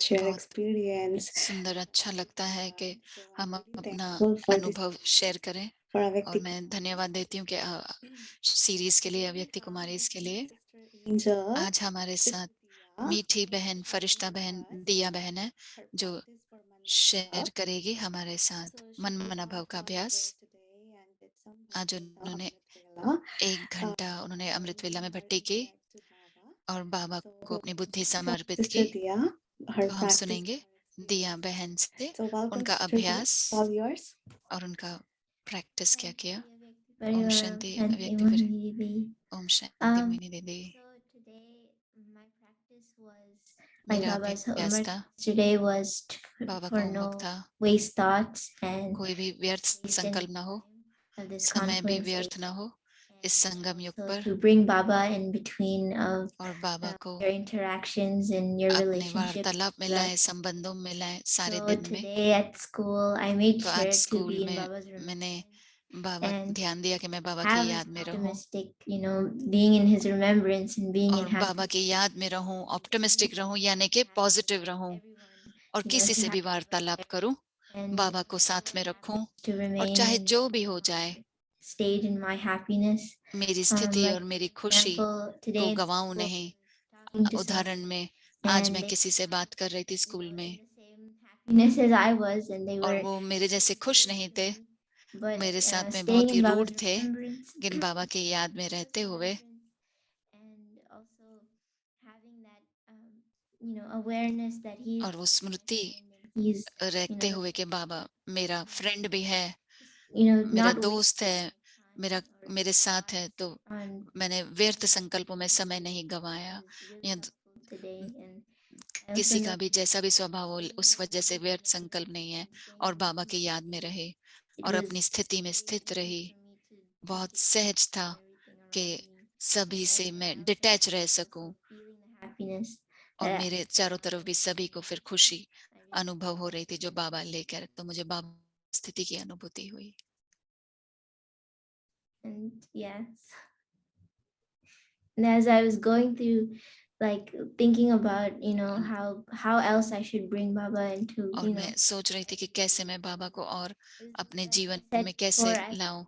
[SPEAKER 6] share
[SPEAKER 3] बहुत
[SPEAKER 6] experience.
[SPEAKER 3] सुंदर अच्छा लगता है कि
[SPEAKER 6] So
[SPEAKER 3] हम
[SPEAKER 6] I'm really
[SPEAKER 3] अपना
[SPEAKER 6] thankful for this
[SPEAKER 3] अनुभव शेयर करें
[SPEAKER 6] for
[SPEAKER 3] और
[SPEAKER 6] Avyakti
[SPEAKER 3] मैं धन्यवाद देती हूँ कि सीरीज के लिए अव्यक्ति कुमारी इसके लिए।
[SPEAKER 6] Angel,
[SPEAKER 3] आज हमारे साथ
[SPEAKER 6] Diya,
[SPEAKER 3] मीठी बहन फरिश्ता बहन दिया बहन है
[SPEAKER 6] her
[SPEAKER 3] जो
[SPEAKER 6] practice for Manmana
[SPEAKER 3] share
[SPEAKER 6] Bhav.
[SPEAKER 3] करेगी हमारे साथ
[SPEAKER 6] So she
[SPEAKER 3] मन मना भाव का
[SPEAKER 6] have
[SPEAKER 3] अभ्यास।
[SPEAKER 6] today and did some
[SPEAKER 3] आज
[SPEAKER 6] Bhakti
[SPEAKER 3] उन्होंने
[SPEAKER 6] Amrit Vela.
[SPEAKER 3] 1 घंटा उन्होंने अमृत वेला में भट्टी की
[SPEAKER 6] To Baba.
[SPEAKER 3] और बाबा को अपनी बुद्धि
[SPEAKER 6] From
[SPEAKER 3] समर्पित
[SPEAKER 6] Sister
[SPEAKER 3] की।
[SPEAKER 6] Diya, her
[SPEAKER 3] तो हम
[SPEAKER 6] practice
[SPEAKER 3] सुनेंगे
[SPEAKER 6] and her
[SPEAKER 3] दिया
[SPEAKER 6] experience.
[SPEAKER 3] बहन से
[SPEAKER 6] So welcome
[SPEAKER 3] उनका
[SPEAKER 6] Sister Diya,
[SPEAKER 3] अभ्यास
[SPEAKER 6] all yours.
[SPEAKER 3] और उनका प्रैक्टिस क्या किया। ओम
[SPEAKER 2] परिवार,
[SPEAKER 3] शांति
[SPEAKER 2] शांति
[SPEAKER 3] अव्यक्ति
[SPEAKER 2] मोहिनी
[SPEAKER 3] पर
[SPEAKER 2] दीदी.
[SPEAKER 3] ओम शांति मोहिनी दीदी।
[SPEAKER 2] So today my practice was like
[SPEAKER 3] मेरा
[SPEAKER 2] Baba's
[SPEAKER 3] अभ्यास
[SPEAKER 2] homework
[SPEAKER 3] था,
[SPEAKER 2] today was
[SPEAKER 3] बाबा
[SPEAKER 2] for
[SPEAKER 3] का होमवर्क
[SPEAKER 2] no
[SPEAKER 3] था,
[SPEAKER 2] waste thoughts and
[SPEAKER 3] कोई भी व्यर्थ
[SPEAKER 2] waste any
[SPEAKER 3] संकल्प ना हो,
[SPEAKER 2] time of this
[SPEAKER 3] समय भी
[SPEAKER 2] conference
[SPEAKER 3] व्यर्थ ना हो इस
[SPEAKER 2] and
[SPEAKER 3] संगम युग
[SPEAKER 2] also
[SPEAKER 3] पर
[SPEAKER 2] to bring Baba in between of
[SPEAKER 3] और बाबा को
[SPEAKER 2] your interactions and your
[SPEAKER 3] अपने
[SPEAKER 2] relationships
[SPEAKER 3] वार्तालाप में
[SPEAKER 2] with
[SPEAKER 3] लाए,
[SPEAKER 2] us.
[SPEAKER 3] संबंधों में लाए सारे
[SPEAKER 2] So
[SPEAKER 3] दिन में।
[SPEAKER 2] today at school I made
[SPEAKER 3] तो
[SPEAKER 2] sure
[SPEAKER 3] आज
[SPEAKER 2] to
[SPEAKER 3] स्कूल
[SPEAKER 2] be in
[SPEAKER 3] में
[SPEAKER 2] Baba's
[SPEAKER 3] मैंने
[SPEAKER 2] remembrance
[SPEAKER 3] बाबा
[SPEAKER 2] and
[SPEAKER 3] ध्यान दिया कि मैं बाबा की
[SPEAKER 2] have
[SPEAKER 3] याद में रहूं
[SPEAKER 2] optimistic, being in his remembrance and being in
[SPEAKER 3] और बाबा की याद में रहूं, ऑप्टिमिस्टिक रहूं यानी कि पॉजिटिव रहूं और किसी से भी वार्तालाप करूं,
[SPEAKER 2] and
[SPEAKER 3] बाबा को साथ में रखूं
[SPEAKER 2] to
[SPEAKER 3] और
[SPEAKER 2] remain
[SPEAKER 3] चाहे
[SPEAKER 2] in
[SPEAKER 3] जो भी हो जाए
[SPEAKER 2] stage in my happiness.
[SPEAKER 3] मेरी स्थिति
[SPEAKER 2] Like
[SPEAKER 3] और मेरी खुशी
[SPEAKER 2] example, today
[SPEAKER 3] को
[SPEAKER 2] in
[SPEAKER 3] गवाऊं
[SPEAKER 2] school,
[SPEAKER 3] नहीं।
[SPEAKER 2] talking to
[SPEAKER 3] उदाहरण में
[SPEAKER 2] someone
[SPEAKER 3] आज
[SPEAKER 2] and
[SPEAKER 3] मैं
[SPEAKER 2] they
[SPEAKER 3] किसी से बात कर रही थी स्कूल
[SPEAKER 2] were
[SPEAKER 3] में
[SPEAKER 2] in the same happiness as I was, and they
[SPEAKER 3] और
[SPEAKER 2] were
[SPEAKER 3] वो मेरे जैसे खुश नहीं थे,
[SPEAKER 2] but
[SPEAKER 3] मेरे साथ में
[SPEAKER 2] staying
[SPEAKER 3] बहुत ही
[SPEAKER 2] in
[SPEAKER 3] रूढ़
[SPEAKER 2] Baba's
[SPEAKER 3] थे,
[SPEAKER 2] remembrance
[SPEAKER 3] लेकिन बाबा की याद में रहते हुए
[SPEAKER 2] and also having that awareness that he's
[SPEAKER 3] और वो स्मृति
[SPEAKER 2] he's
[SPEAKER 3] रखते हुए कि बाबा मेरा फ्रेंड भी है, मेरा
[SPEAKER 2] not
[SPEAKER 3] दोस्त है, मेरा
[SPEAKER 2] wasting
[SPEAKER 3] मेरे साथ है। तो
[SPEAKER 2] on
[SPEAKER 3] मैंने व्यर्थ संकल्पों में समय नहीं गवाया।
[SPEAKER 2] is really helpful today and
[SPEAKER 3] किसी का भी जैसा भी स्वभाव हो, उस वजह से व्यर्थ संकल्प नहीं है, और बाबा की याद में रहे और अपनी स्थिति में स्थित रही। बहुत सहज था कि सभी से मैं डिटैच रह सकूं, और मेरे चारों तरफ भी सभी को फिर खुशी अनुभव हो रही थी जो बाबा लेकर, तो मुझे बाबा स्थिति की अनुभूति हुई।
[SPEAKER 5] And yes. And as I was going through, like thinking about, how else I should bring Baba into,
[SPEAKER 3] और मैं सोच रही थी कि कैसे मैं बाबा को और अपने जीवन में कैसे लाऊं।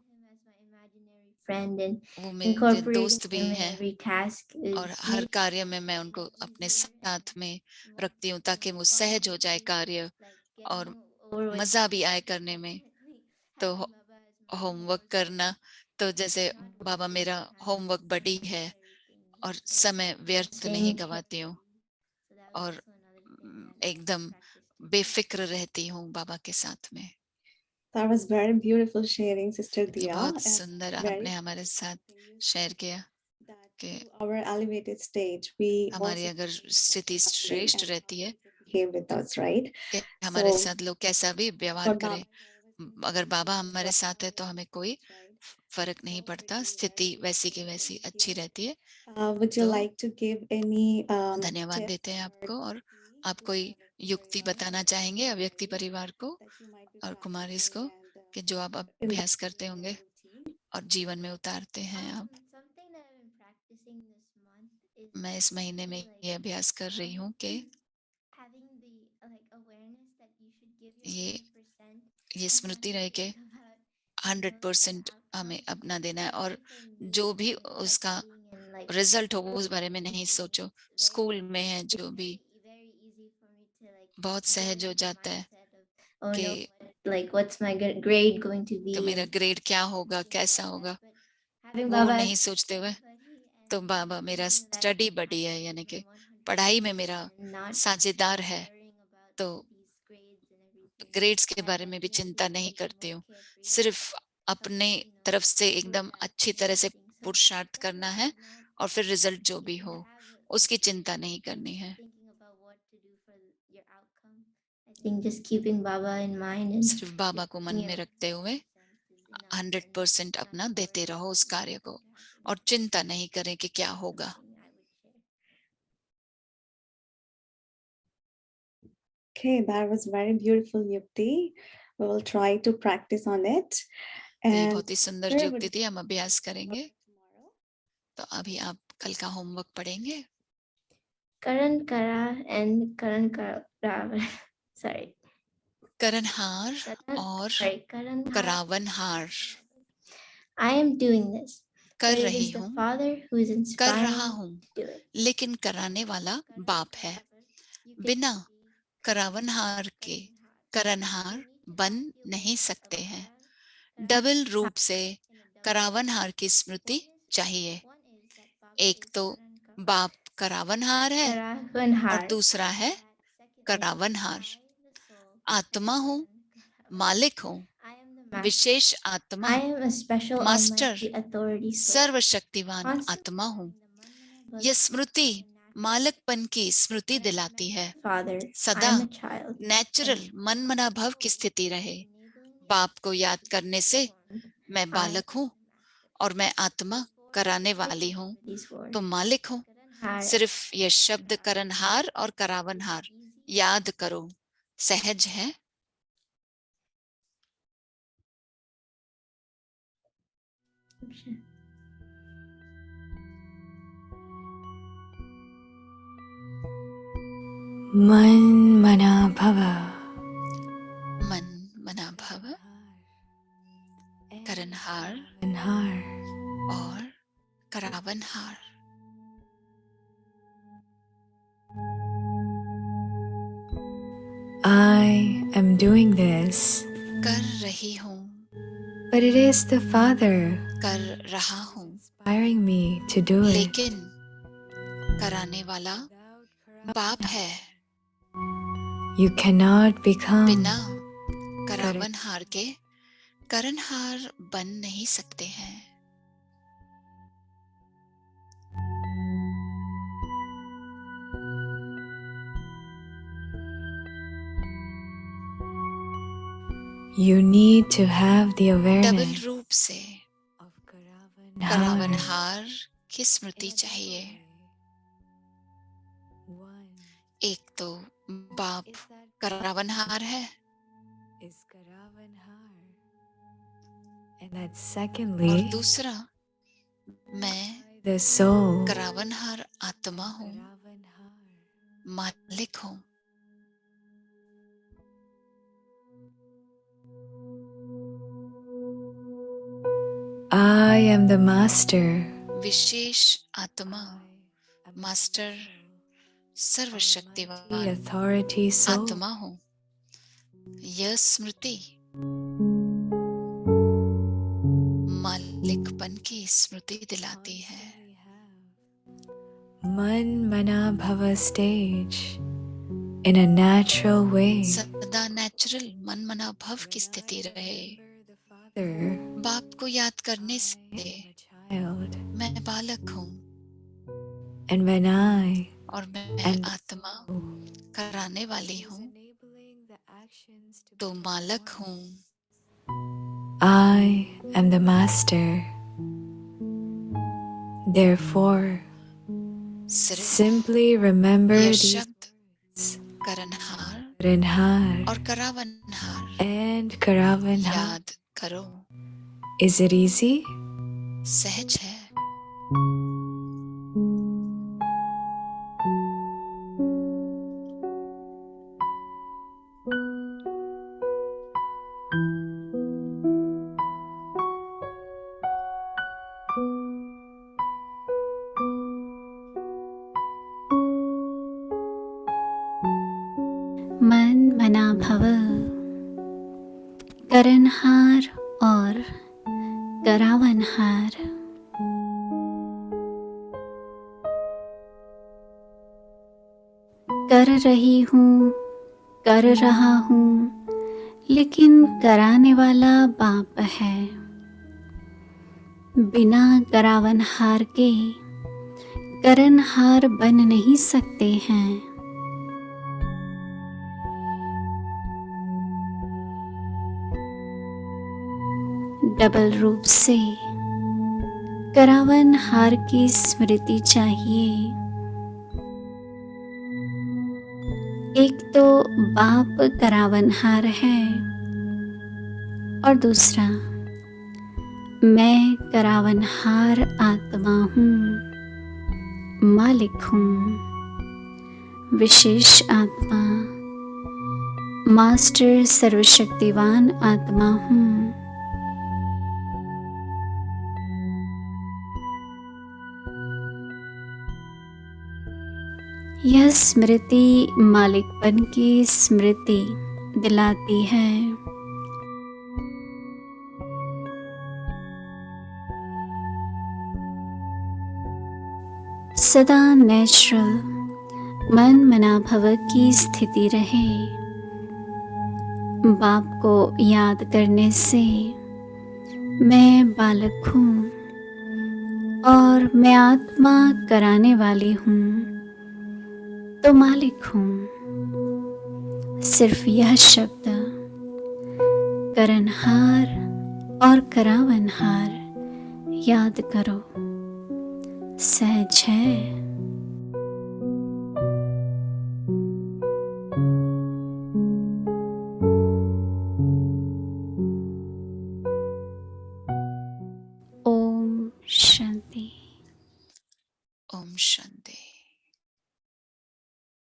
[SPEAKER 5] friend and
[SPEAKER 3] वो मेरे
[SPEAKER 5] incorporating
[SPEAKER 3] दोस्त भी
[SPEAKER 5] him in
[SPEAKER 3] हैं,
[SPEAKER 5] every task
[SPEAKER 3] और
[SPEAKER 5] is
[SPEAKER 3] हर कार्य में मैं उनको अपने साथ में रखती हूँ ताकि वो सहज हो जाए कार्य और मजा भी आए करने में। तो होमवर्क करना, तो जैसे बाबा मेरा होमवर्क बडी है और समय व्यर्थ नहीं गवाती हूँ, और एकदम बेफिक्र रहती हूँ बाबा के साथ में।
[SPEAKER 6] That was very beautiful sharing, Sister
[SPEAKER 3] ये
[SPEAKER 6] Dia.
[SPEAKER 3] बहुत
[SPEAKER 6] and
[SPEAKER 3] सुंदर
[SPEAKER 6] very
[SPEAKER 3] आपने हमारे साथ शेयर किया
[SPEAKER 6] that
[SPEAKER 3] कि
[SPEAKER 6] to our elevated stage, we
[SPEAKER 3] हमारी
[SPEAKER 6] also
[SPEAKER 3] अगर स्थिति श्रेष्ठ रहती है
[SPEAKER 6] behave with us, right?
[SPEAKER 3] कि हमारे
[SPEAKER 6] So
[SPEAKER 3] साथ लोग कैसा भी व्यवहार
[SPEAKER 6] for
[SPEAKER 3] करें,
[SPEAKER 6] Baba,
[SPEAKER 3] अगर बाबा हमारे साथ है तो हमें कोई फर्क नहीं पड़ता, स्थिति वैसी की वैसी अच्छी रहती है।
[SPEAKER 6] would you
[SPEAKER 3] तो
[SPEAKER 6] like to give any
[SPEAKER 3] धन्यवाद
[SPEAKER 6] tips
[SPEAKER 3] देते हैं
[SPEAKER 6] or
[SPEAKER 3] आपको, और
[SPEAKER 6] key
[SPEAKER 3] आप
[SPEAKER 6] to
[SPEAKER 3] कोई
[SPEAKER 6] our
[SPEAKER 3] युक्ति
[SPEAKER 6] Parivar
[SPEAKER 3] बताना चाहेंगे अव्यक्ति परिवार को
[SPEAKER 6] that you might be
[SPEAKER 3] और कुमारिस
[SPEAKER 6] practicing
[SPEAKER 3] को,
[SPEAKER 6] and
[SPEAKER 3] कि जो आप
[SPEAKER 6] in
[SPEAKER 3] अभ्यास करते होंगे
[SPEAKER 6] routine?
[SPEAKER 3] और जीवन में उतारते हैं आप।
[SPEAKER 5] Something that I've been practicing this month is
[SPEAKER 3] मैं इस महीने में ये अभ्यास कर रही हूँ कि
[SPEAKER 5] having the awareness that you should give
[SPEAKER 3] ये
[SPEAKER 5] your 100%
[SPEAKER 3] ये
[SPEAKER 5] and
[SPEAKER 3] स्मृति
[SPEAKER 5] never
[SPEAKER 3] रहे कि
[SPEAKER 5] think about
[SPEAKER 3] 100%
[SPEAKER 5] the
[SPEAKER 3] हमें
[SPEAKER 5] outcome.
[SPEAKER 3] अपना देना है,
[SPEAKER 5] And I
[SPEAKER 3] और
[SPEAKER 5] think for me,
[SPEAKER 3] जो भी
[SPEAKER 5] like
[SPEAKER 3] उसका
[SPEAKER 5] being in like
[SPEAKER 3] रिजल्ट हो वो उस बारे में नहीं सोचो। स्कूल में है जो भी,
[SPEAKER 5] very easy for me to like
[SPEAKER 3] बहुत
[SPEAKER 5] get
[SPEAKER 3] सहज हो
[SPEAKER 5] into the
[SPEAKER 3] जाता है
[SPEAKER 5] mindset of, oh
[SPEAKER 3] कि
[SPEAKER 5] no, like what's my grade going to be,
[SPEAKER 3] तो मेरा
[SPEAKER 5] and
[SPEAKER 3] ग्रेड क्या होगा, कैसा होगा,
[SPEAKER 5] but having
[SPEAKER 3] वो
[SPEAKER 5] Baba
[SPEAKER 3] नहीं
[SPEAKER 5] as
[SPEAKER 3] सोचते हुए,
[SPEAKER 5] buddy and
[SPEAKER 3] तो बाबा मेरा
[SPEAKER 5] knowing that
[SPEAKER 3] स्टडी बडी है, यानी कि पढ़ाई में मेरा
[SPEAKER 5] not
[SPEAKER 3] साझेदार है,
[SPEAKER 5] worrying about
[SPEAKER 3] तो
[SPEAKER 5] these grades and everything,
[SPEAKER 3] grades के
[SPEAKER 5] that
[SPEAKER 3] बारे
[SPEAKER 5] I
[SPEAKER 3] में भी
[SPEAKER 5] can
[SPEAKER 3] चिंता
[SPEAKER 5] feel
[SPEAKER 3] नहीं
[SPEAKER 5] like
[SPEAKER 3] करती
[SPEAKER 5] more
[SPEAKER 3] हूँ।
[SPEAKER 5] carefree
[SPEAKER 3] सिर्फ
[SPEAKER 5] about
[SPEAKER 3] अपने तरफ से एकदम अच्छी तरह से पुरुषार्थ करना है, और फिर रिजल्ट जो भी हो उसकी चिंता नहीं करनी है।
[SPEAKER 5] thinking about what to do for your outcome. I think just keeping Baba in mind and
[SPEAKER 3] सिर्फ बाबा को मन में रखते हुए 100% अपना देते रहो उस कार्य को, और चिंता नहीं करें कि क्या होगा।
[SPEAKER 6] Okay, that was very beautiful, Yukti. We will try to practice on it.
[SPEAKER 3] तो ये
[SPEAKER 6] And
[SPEAKER 3] बहुत ही सुंदर
[SPEAKER 6] Sir,
[SPEAKER 3] युक्ति
[SPEAKER 6] would
[SPEAKER 3] थी, हम अभ्यास करेंगे।
[SPEAKER 6] tomorrow?
[SPEAKER 3] तो अभी आप कल का होमवर्क पढ़ेंगे।
[SPEAKER 5] Karan Kara and Karan Kara. Sorry.
[SPEAKER 3] करणहार और
[SPEAKER 5] Sorry, Karan
[SPEAKER 3] करावनहार
[SPEAKER 5] I am doing this.
[SPEAKER 3] कर
[SPEAKER 5] But it
[SPEAKER 3] रही
[SPEAKER 5] is the
[SPEAKER 3] हूँ,
[SPEAKER 5] Father who is
[SPEAKER 3] कर
[SPEAKER 5] inspiring
[SPEAKER 3] रहा
[SPEAKER 5] me
[SPEAKER 3] हूँ,
[SPEAKER 5] to do it.
[SPEAKER 3] लेकिन कराने वाला बाप है। बिना करावनहार के करणहार बन नहीं सकते हैं। डबल रूप से करावनहार की स्मृति चाहिए। एक तो बाप करावनहार है और दूसरा है करावनहार। आत्मा हूँ, मालिक हूँ, विशेष आत्मा,
[SPEAKER 5] I am a special
[SPEAKER 3] master,
[SPEAKER 5] almighty authority soul.
[SPEAKER 3] सर्वशक्तिवान आत्मा हूँ। यह स्मृति मालकपन की स्मृति दिलाती है।
[SPEAKER 5] Father,
[SPEAKER 3] सदा
[SPEAKER 5] I'm a child.
[SPEAKER 3] नेचुरल मन मना भाव की स्थिति रहे। बाप को याद करने से मैं बालक हूँ और मैं आत्मा कराने वाली हूँ, तो मालिक हूँ। सिर्फ ये शब्द करणहार और करावनहार याद करो, सहज है।
[SPEAKER 7] मन मना भव,
[SPEAKER 3] मन मना भव, करणहार
[SPEAKER 7] करणहार
[SPEAKER 3] और करावनहार।
[SPEAKER 7] I am doing this,
[SPEAKER 3] कर रही हूँ,
[SPEAKER 7] but it is the Father
[SPEAKER 3] कर रहा हूँ,
[SPEAKER 7] inspiring me to do it.
[SPEAKER 3] लेकिन कराने वाला बाप है।
[SPEAKER 7] You cannot become
[SPEAKER 3] बिना करावनहार के करणहार बन नहीं सकते हैं।
[SPEAKER 7] You need to have the
[SPEAKER 3] double
[SPEAKER 7] awareness
[SPEAKER 3] रूप से
[SPEAKER 7] of
[SPEAKER 3] करावनहार की स्मृति चाहिए। एक तो बाप करावनहार है,
[SPEAKER 7] And that
[SPEAKER 3] और
[SPEAKER 7] secondly,
[SPEAKER 3] दूसरा मैं
[SPEAKER 7] the soul,
[SPEAKER 3] करावनहार आत्मा हूँ, मालिक हूँ।
[SPEAKER 7] I am the master.
[SPEAKER 3] विशेष आत्मा, मास्टर,
[SPEAKER 7] The
[SPEAKER 3] सर्वशक्तिवान
[SPEAKER 7] authority soul.
[SPEAKER 3] आत्मा हूँ। यह स्मृति मालिकपन की स्मृति दिलाती है।
[SPEAKER 7] Man Mana Bhava stage in a natural way.
[SPEAKER 3] सदा नेचुरल मन मना भव की स्थिति रहे।
[SPEAKER 7] Father,
[SPEAKER 3] बाप को याद करने
[SPEAKER 7] I
[SPEAKER 3] से
[SPEAKER 7] am a child.
[SPEAKER 3] मैं बालक हूँ,
[SPEAKER 7] And when I
[SPEAKER 3] और मैं
[SPEAKER 7] am the
[SPEAKER 3] आत्मा
[SPEAKER 7] soul,
[SPEAKER 3] कराने वाली
[SPEAKER 7] is
[SPEAKER 3] हूँ,
[SPEAKER 7] enabling the actions to
[SPEAKER 3] तो
[SPEAKER 7] be
[SPEAKER 3] मालक
[SPEAKER 7] performed.
[SPEAKER 3] हूँ।
[SPEAKER 7] I am the master. Therefore,
[SPEAKER 3] सिर्फ
[SPEAKER 7] simply remember
[SPEAKER 3] यह
[SPEAKER 7] these
[SPEAKER 3] शब्द करनहार
[SPEAKER 7] Renhar
[SPEAKER 3] और करावनहार
[SPEAKER 7] and Karavanhar.
[SPEAKER 3] याद करो।
[SPEAKER 7] Is it easy?
[SPEAKER 3] सहज है।
[SPEAKER 2] मन मना भव, करनहार और करावनहार। कर रही हूँ, कर रहा हूँ, लेकिन कराने वाला बाप है। बिना करावनहार के करनहार बन नहीं सकते हैं। डबल रूप से करावनहार की स्मृति चाहिए। एक तो बाप करावनहार है और दूसरा मैं करावनहार आत्मा हूँ, मालिक हूँ, विशेष आत्मा, मास्टर सर्वशक्तिवान आत्मा हूँ। यह स्मृति मालिकपन की स्मृति दिलाती है। सदा नेचुरल मन मना भव की स्थिति रहे। बाप को याद करने से मैं बालक हूँ और मैं आत्मा कराने वाली हूँ, तो मालिक हूँ। सिर्फ यह शब्द करनहार और करावनहार याद करो। सहज है। ओम शांति।
[SPEAKER 3] ओम शांति।